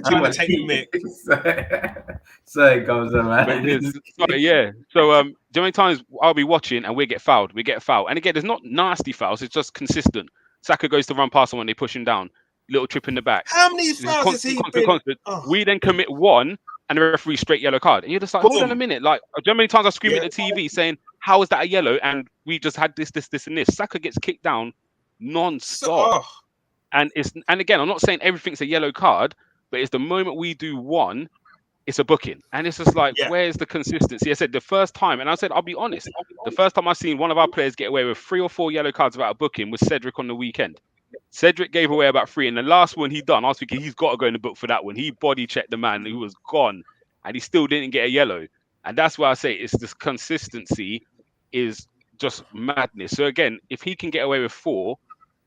Speaker 4: trying to take a mick.
Speaker 3: So it goes on, man.
Speaker 5: Sorry, yeah. So how many times I'll be watching and we get fouled, and again, there's not nasty fouls. It's just consistent. Saka goes to run past someone, they push him down. Little trip in the back.
Speaker 4: How many fouls has he been?
Speaker 5: Oh. We then commit 1. And the referee straight yellow card. And you're just like, hold on a minute. Like, do you know how many times I scream at the TV saying, how is that a yellow? And we just had this, and this. Saka gets kicked down non-stop. And again, I'm not saying everything's a yellow card, but it's the moment we do 1, it's a booking. And it's just like, where's the consistency? I said the first time, and I said, I'll be honest, the first time I seen one of our players get away with 3 or 4 yellow cards without a booking was Cedric on the weekend. Cedric gave away about 3, and the last one he done, I was thinking he's got to go in the book for that one. He body checked the man who was gone, and he still didn't get a yellow. And that's why I say it's this consistency is just madness. So again, if he can get away with 4,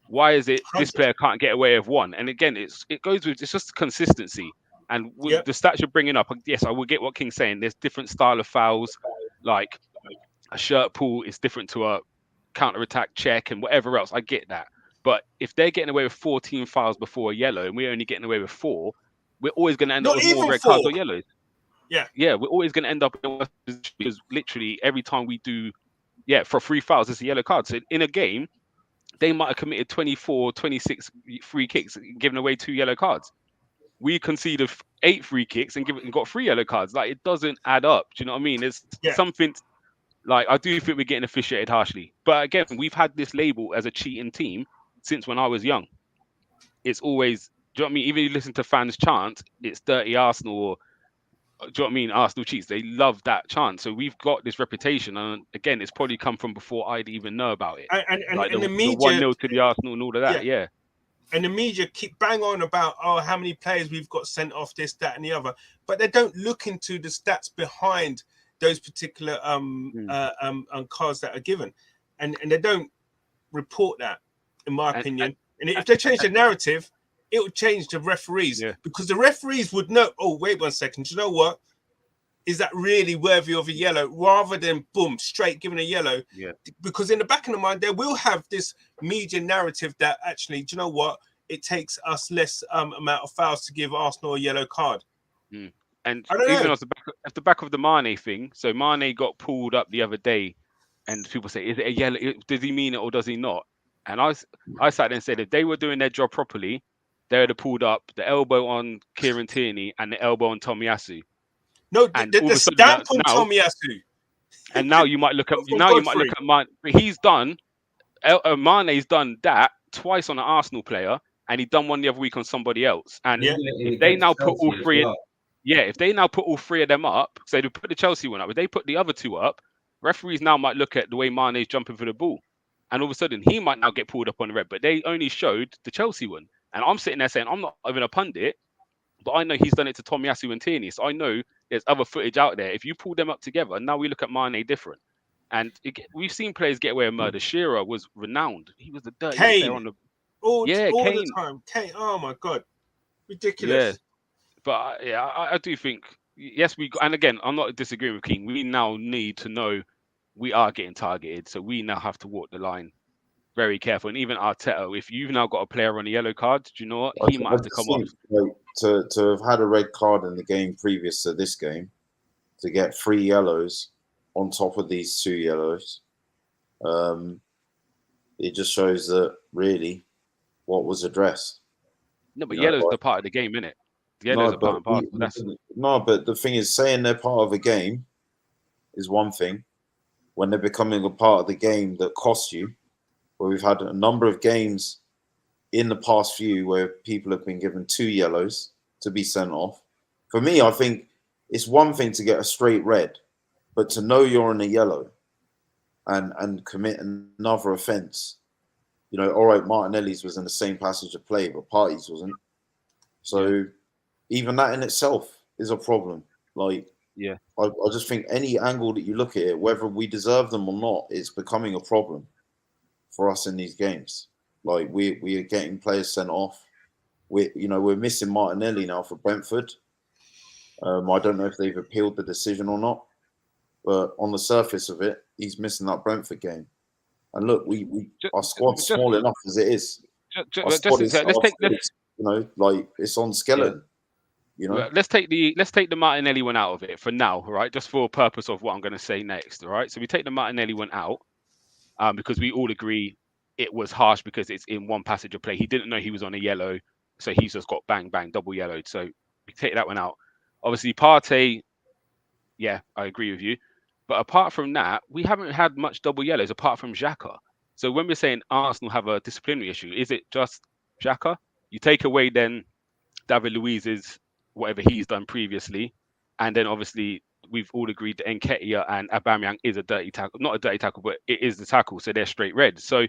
Speaker 5: why is it this player can't get away with 1? And again, it goes with, it's just consistency. And with the stats you're bringing up, yes, I will get what King's saying. There's different style of fouls, like a shirt pull is different to a counter-attack check and whatever else. I get that. But if they're getting away with 14 fouls before a yellow and we're only getting away with 4, we're always going to end up with more red cards or yellows. Yeah, we're always going to end up in a position because literally every time we do, for 3 fouls, it's a yellow card. So in a game, they might have committed 24, 26 free kicks, giving away 2 yellow cards. We conceded 8 free kicks and got 3 yellow cards. Like, it doesn't add up. Do you know what I mean? There's something, like, I do think we're getting officiated harshly. But again, we've had this label as a cheating team since when I was young. It's always, do you know what I mean? Even if you listen to fans chant, it's dirty Arsenal, or do you know what I mean? Arsenal cheats. They love that chant. So we've got this reputation. And again, it's probably come from before I'd even know about it.
Speaker 4: And
Speaker 5: like
Speaker 4: the media,
Speaker 5: 1-0 to the Arsenal and all of that. Yeah.
Speaker 4: And the media keep bang on about, how many players we've got sent off, this, that, and the other. But they don't look into the stats behind those particular cards that are given. And they don't report that, in my opinion. And if they change the narrative, it would change the referees, because the referees would know, oh, wait 1 second, you know what? Is that really worthy of a yellow, rather than boom, straight giving a yellow? Because in the back of the mind, they will have this media narrative that actually, do you know what? It takes us less amount of fouls to give Arsenal a yellow card.
Speaker 5: And even off the back of the Mane thing, so Mane got pulled up the other day, and people say, is it a yellow? Does he mean it or does he not? And I sat there and said, if they were doing their job properly, they would have pulled up the elbow on Kieran Tierney and the elbow on Tomiyasu.
Speaker 4: No, the stamp on Tomiyasu.
Speaker 5: And now you might look at Mane. He's done. Mane's done that twice on an Arsenal player, and he done one the other week on somebody else. And if they now put all 3, if they now put all 3 of them up, so they put the Chelsea one up, if they put the other 2 up, referees now might look at the way Mane's jumping for the ball, and all of a sudden he might now get pulled up on the red. But they only showed the Chelsea one, and I'm sitting there saying, I'm not even a pundit, but I know he's done it to Tomiyasu and Tierney, so I know there's other footage out there. If you pull them up together, now we look at Mane different. And we've seen players get away with murder. Shearer was renowned. He was the dirtiest player on the...
Speaker 4: all the time. Kane, oh my God. Ridiculous.
Speaker 5: Yeah. But I do think, yes, and again, I'm not disagreeing with King. We now need to know we are getting targeted. So we now have to walk the line very careful. And even Arteta, if you've now got a player on a yellow card, do you know what? He might have to come off.
Speaker 1: Like, to have had a red card in the game previous to this game, to get 3 yellows on top of these 2 yellows, it just shows that really what was addressed.
Speaker 5: No, but yellow's the part of the game, isn't it? Yellow's a part and parcel.
Speaker 1: No, but the thing is, saying they're part of the game is one thing. When they're becoming a part of the game that costs you, where we've had a number of games in the past few where people have been given 2 yellows to be sent off. For me, I think it's one thing to get a straight red, but to know you're on a yellow and commit another offence. You know, all right, Martinelli's was in the same passage of play, but Partey's wasn't. So even that in itself is a problem. Like, I just think any angle that you look at it, whether we deserve them or not, it's becoming a problem for us in these games. Like, we are getting players sent off. We're missing Martinelli now for Brentford. I don't know if they've appealed the decision or not, but on the surface of it, he's missing that Brentford game. And look, our squad's small enough as it is. It's on skeleton. You know,
Speaker 5: let's take the Martinelli one out of it for now, right? Just for purpose of what I'm going to say next, all right? So we take the Martinelli one out because we all agree it was harsh because it's in one passage of play. He didn't know he was on a yellow, so he's just got bang, bang, double yellowed. So we take that one out. Obviously, Partey, I agree with you. But apart from that, we haven't had much double yellows apart from Xhaka. So when we're saying Arsenal have a disciplinary issue, is it just Xhaka? You take away then David Luiz's whatever he's done previously, and then obviously we've all agreed that Nketiah and Aubameyang is a dirty tackle. Not a dirty tackle, but it is the tackle, so they're straight red. So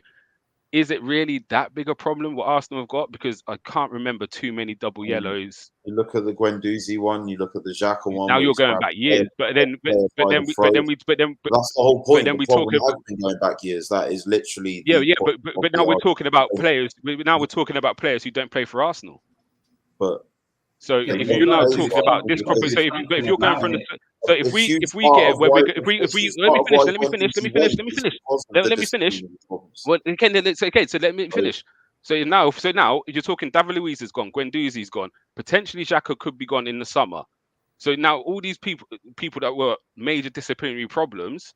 Speaker 5: is it really that big a problem what Arsenal have got? Because I can't remember too many double yellows.
Speaker 1: You look at the Guendouzi one, you look at the Xhaka one.
Speaker 5: Now you're going back years, but then that's
Speaker 1: the whole point.
Speaker 5: Then we
Speaker 1: talk
Speaker 5: about
Speaker 1: has been going back years. That is literally
Speaker 5: but now we're talking about players. Now we're talking about players who don't play for Arsenal.
Speaker 1: But
Speaker 5: so if you're now talking about this topic, so if you're going from the so if we get where we let me finish. Well, okay, so let me finish. So now you're talking David Luiz is gone, Guendouzi's gone, potentially Xhaka could be gone in the summer. So now all these people that were major disciplinary problems,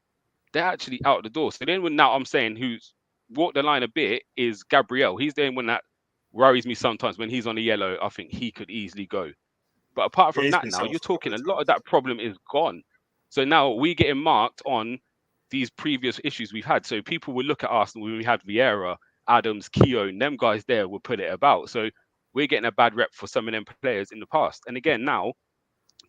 Speaker 5: they're actually out the door. So then now I'm saying who's walked the line a bit is Gabriel. He's the one that worries me sometimes when he's on the yellow. I think he could easily go. But apart from that, now you're talking a lot of that problem is gone. So now we getting marked on these previous issues we've had. So people will look at Arsenal when we had Vieira, Adams, Keown, them guys there will put it about. So we're getting a bad rep for some of them players in the past. And again, now,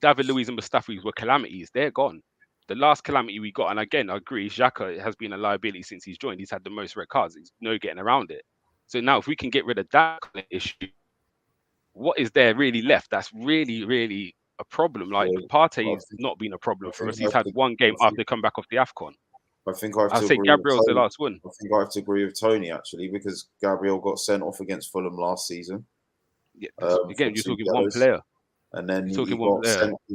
Speaker 5: David Luiz and Mustafi were calamities. They're gone. The last calamity we got, and again, I agree, Xhaka has been a liability since he's joined. He's had the most red cards. There's no getting around it. So now if we can get rid of that kind of issue, what is there really left? That's really, really a problem. Like Partey's not been a problem for us. He's had one game after come back off the AFCON.
Speaker 1: I think I have to
Speaker 5: say Gabriel's the last one.
Speaker 1: I think I have to agree with Tony actually, because Gabriel got sent off against Fulham last season.
Speaker 5: Yeah, again, you're talking one player,
Speaker 1: and then he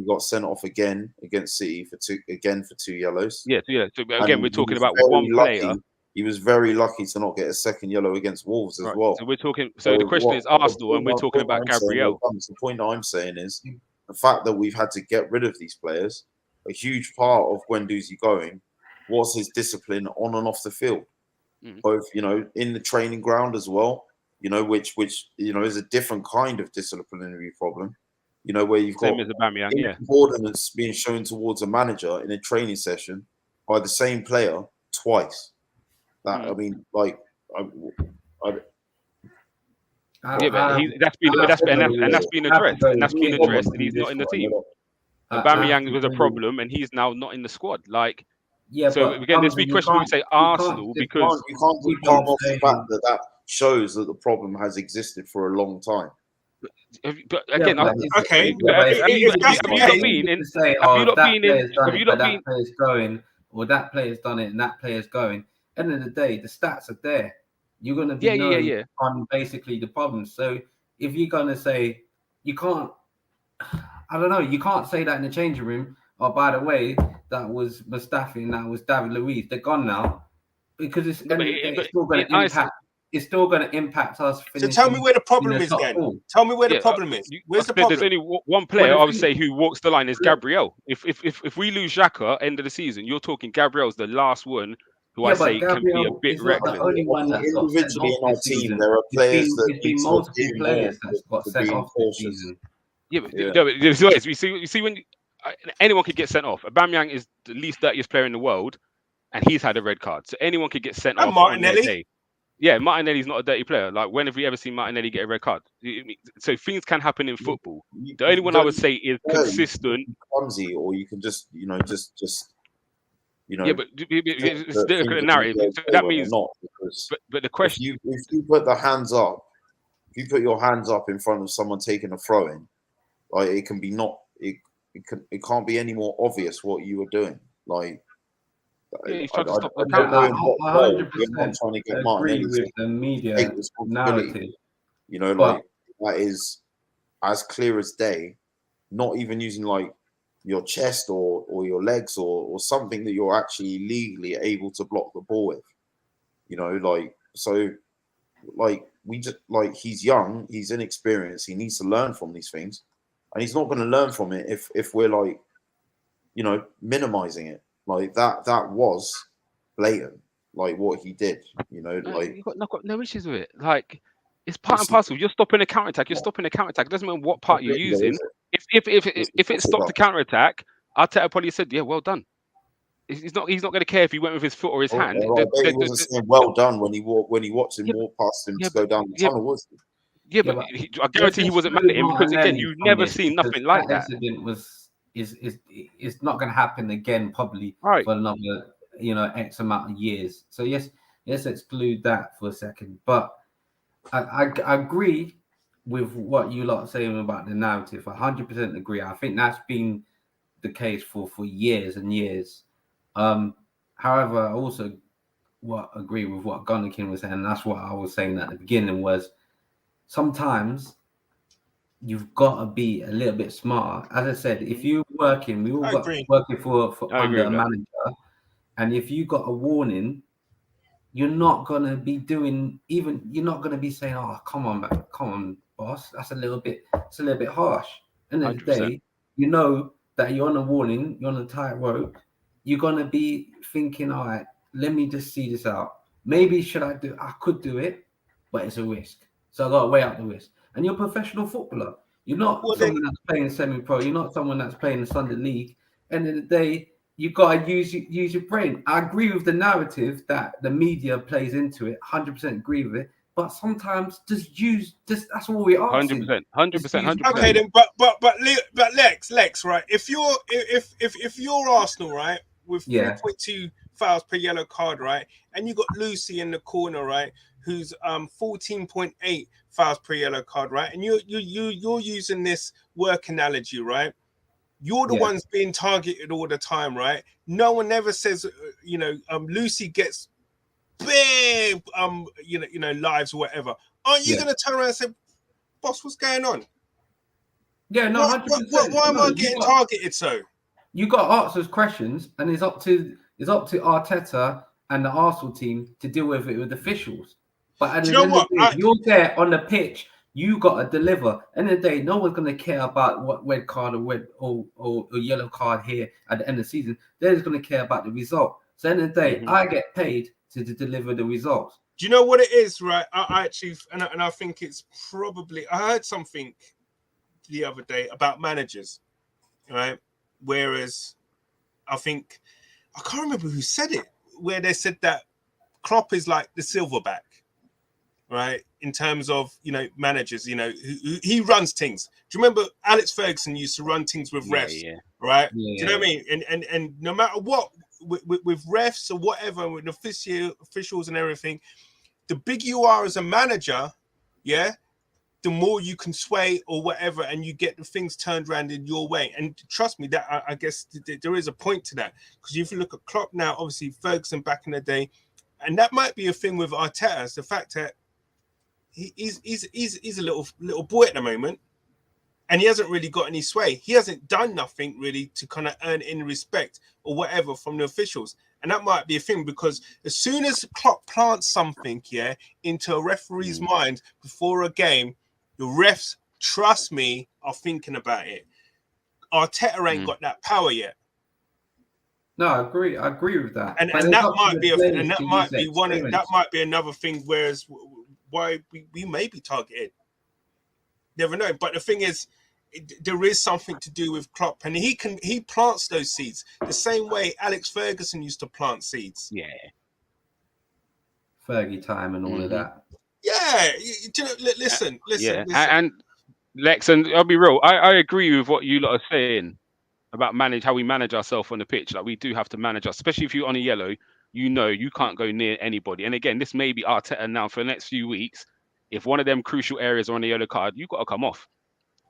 Speaker 1: got sent off again against City for two yellows.
Speaker 5: Yeah, yeah. So again, we're talking about one player.
Speaker 1: He was very lucky to not get a second yellow against Wolves as well.
Speaker 5: So we're talking. So the question is Arsenal, and we're talking about Gabriel.
Speaker 1: The point I'm saying is the fact that we've had to get rid of these players. A huge part of Guendouzi going was his discipline on and off the field, both in the training ground as well. Which is a different kind of disciplinary problem. Where you've got insubordinates being shown towards a manager in a training session by the same player twice. That I mean, like, that's been addressed, and he's not in the team.
Speaker 5: Aubameyang was a problem, and he's now not in the squad. Like, so again, there's big question. We say Arsenal because
Speaker 1: you can't palm off the fact that shows that the problem has existed for a long time.
Speaker 3: But again, okay. Have you not been going, or that player's done it, and that player's going? End of the day, the stats are there. You're going to be on basically the problem. So if you're going to say you can't, I don't know, you can't say that in the changing room. Oh, by the way, that was Mustafi and that was David Luiz. They're gone now because it's still going to impact. It's still going to impact us.
Speaker 4: So tell me where the problem is then. Tell me where the problem is. Where's the problem?
Speaker 5: There's only one player I would say who walks the line is Gabriel. If we lose Xhaka end of the season, you're talking Gabriel's the last one who I say can be a bit reckless.
Speaker 3: The only one that's
Speaker 1: individually in our team, there are players that
Speaker 3: been multiple players that's got sent off this season.
Speaker 5: You see when anyone could get sent off. Aubameyang is the least dirtiest player in the world, and he's had a red card, so anyone could get sent off.
Speaker 4: Martinelli.
Speaker 5: Yeah, Martinelli's not a dirty player. Like, when have we ever seen Martinelli get a red card? So things can happen in football. The only one I would say is consistent.
Speaker 1: Clumsy, or you can just.
Speaker 5: Yeah, but it's the narrative. So that means
Speaker 1: not because.
Speaker 5: But the question:
Speaker 1: if you put the hands up, if you put your hands up in front of someone taking a throw in, like it can be not. It can't be any more obvious what you were doing. Like.
Speaker 3: I 100% agree with the media narrative.
Speaker 1: That is as clear as day. Not even using like your chest or your legs or something that you're actually legally able to block the ball with. He's young, he's inexperienced, he needs to learn from these things, and he's not going to learn from it if we're minimizing it. Like that was blatant, like what he did. You've
Speaker 5: got no issues with it. Like, it's part and parcel. You're stopping a counter-attack. It doesn't matter what part you're using. If it stopped the counter-attack, Arteta probably said, "Yeah, well done." He's not going to care if he went with his foot or his hand.
Speaker 1: He wasn't saying "well done" when he watched him walk past him to go down the tunnel, was he?
Speaker 5: Yeah, but I guarantee he wasn't mad at him because again, you've never seen nothing like that.
Speaker 3: Is not going to happen again probably for another X amount of years. So yes, Let's exclude that for a second. But I agree with what you lot are saying about the narrative. 100% agree. I think that's been the case for years and years. However, I also agree with what Gunnakin was saying. And that's what I was saying at the beginning was sometimes you've got to be a little bit smarter. As I said, if you're working, we all got working for under a manager, and if you got a warning, you're not gonna be doing you're not gonna be saying, "Oh, come on, man, come on, boss." It's a little bit harsh. End of the day, you know that you're on a warning, you're on a tightrope. You're gonna be thinking, "All right, let me just see this out. Maybe I could do it, but it's a risk. So I got to weigh out the risk." And you're a professional footballer. You're not someone that's playing semi-pro. You're not someone that's playing the Sunday league. End of the day, you got to use your brain. I agree with the narrative that the media plays into it. 100% agree with it. But sometimes that's all we're asking.
Speaker 5: 100%.
Speaker 4: Okay, then, but Lex, right? If you're Arsenal, right, with 3.2 fouls per yellow card, right, and you got Lucy in the corner, right, who's 14.8 fouls per yellow card, right, and you're using this work analogy, right? You're the ones being targeted all the time, right? No one ever says, Lucy gets big, lives or whatever. Aren't you going to turn around and say, "Boss, what's going on?"
Speaker 3: Yeah, no, 100%.
Speaker 4: Why am I getting targeted? So
Speaker 3: you got to ask those questions, and it's up to Arteta and the Arsenal team to deal with it with officials. But at the end of the day, you're there on the pitch. You got to deliver. End of the day, no one's going to care about what red card or yellow card here at the end of the season. They're just going to care about the result. So at the end of the day, I get paid to deliver the results.
Speaker 4: Do you know what it is, right? I actually, and I think it's probably, I heard something the other day about managers, right? Whereas I think, I can't remember who said it, where they said that Klopp is like the silverback, right? In terms of, managers, he runs things. Do you remember Alex Ferguson used to run things with refs, right? Do you know what I mean? And no matter what, with refs or whatever, with officials and everything, the bigger you are as a manager, the more you can sway or whatever, and you get the things turned around in your way. And trust me, that I guess there is a point to that, because if you look at Klopp now, obviously Ferguson back in the day, and that might be a thing with Arteta, is the fact that he's a little boy at the moment, and he hasn't really got any sway. He hasn't done nothing really to kind of earn any respect or whatever from the officials. And that might be a thing, because as soon as Klopp plants something into a referee's mind before a game, the refs, trust me, are thinking about it. Arteta ain't got that power yet.
Speaker 3: No, I agree with that.
Speaker 4: And that might be another thing. Whereas why we may be targeted, never know. But the thing is, there is something to do with Klopp, and he plants those seeds the same way Alex Ferguson used to plant seeds.
Speaker 5: Yeah,
Speaker 3: Fergie time and all of that.
Speaker 4: Yeah, listen.
Speaker 5: Yeah, and Lex, and I'll be real. I agree with what you lot are saying about how we manage ourselves on the pitch. Like, we do have to manage us, especially if you're on a yellow. You can't go near anybody. And again, this may be Arteta now for the next few weeks. If one of them crucial areas are on a yellow card, you've got to come off.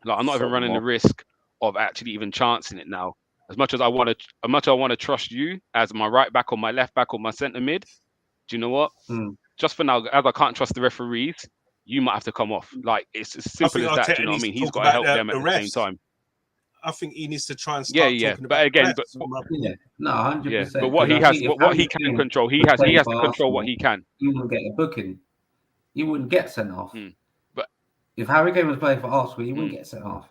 Speaker 5: Like, I'm not even running the risk of actually even chancing it now. As much as I want to trust you as my right back or my left back or my centre mid, do you know what? Just for now, as I can't trust the referees, you might have to come off. Like, it's as simple as that. Do you know what I mean? He's got to help them at the same time.
Speaker 4: I think he needs to try and start talking
Speaker 5: but
Speaker 4: about
Speaker 5: again,
Speaker 3: no, 100%.
Speaker 5: But what he can control, he has to control what he can.
Speaker 3: He wouldn't get a booking. He wouldn't get sent off.
Speaker 5: But
Speaker 3: if Harry Kane was playing for Arsenal, he wouldn't get sent off.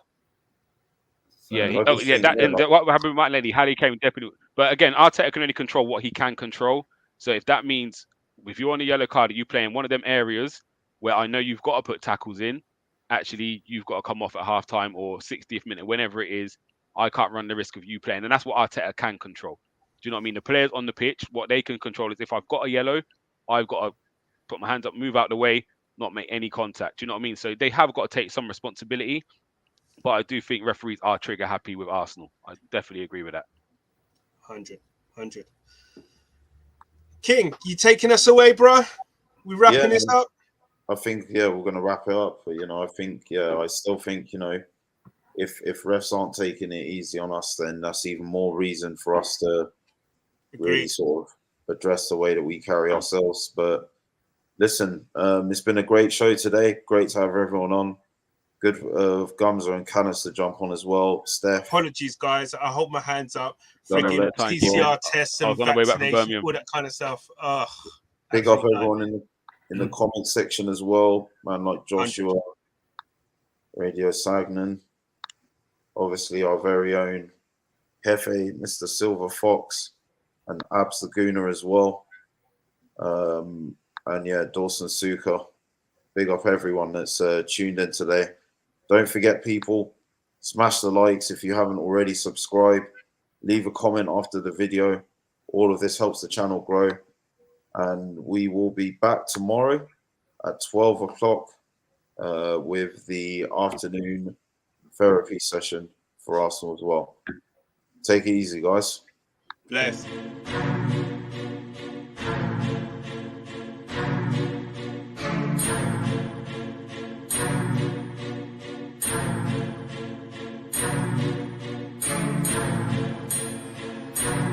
Speaker 5: So, what happened with Martinelli? Harry Kane definitely. But again, Arteta can only control what he can control. So if that means, if you're on a yellow card, you play in one of them areas where I know you've got to put tackles in, actually you've got to come off at halftime or 60th minute, whenever it is. I can't run the risk of you playing, and that's what Arteta can control. Do you know what I mean? The players on the pitch, what they can control is, if I've got a yellow, I've got to put my hands up, move out the way, not make any contact. Do you know what I mean? So they have got to take some responsibility. But I do think referees are trigger happy with Arsenal. I definitely agree with that.
Speaker 4: 100. King, you taking us away, bro? We wrapping this up?
Speaker 1: I think we're going to wrap it up. But I think I still think if refs aren't taking it easy on us, then that's even more reason for us to really sort of address the way that we carry ourselves. But listen, it's been a great show today. Great to have everyone on. Good of Gumser and Canis to jump on as well. Steph.
Speaker 4: Apologies, guys. I hold my hands up.
Speaker 1: Freaking
Speaker 4: PCR tests and vaccination, all that kind of stuff.
Speaker 1: Big up everyone in the comment section as well. Man like Joshua, 100. Radio Sagnan. Obviously, our very own Hefe, Mr. Silver Fox, and Abs Laguna as well. And Dawson Suka. Big up everyone that's tuned in today. Don't forget, people, smash the likes if you haven't already subscribed. Leave a comment after the video. All of this helps the channel grow. And we will be back tomorrow at 12 o'clock with the afternoon therapy session for Arsenal as well. Take it easy, guys.
Speaker 4: Bless.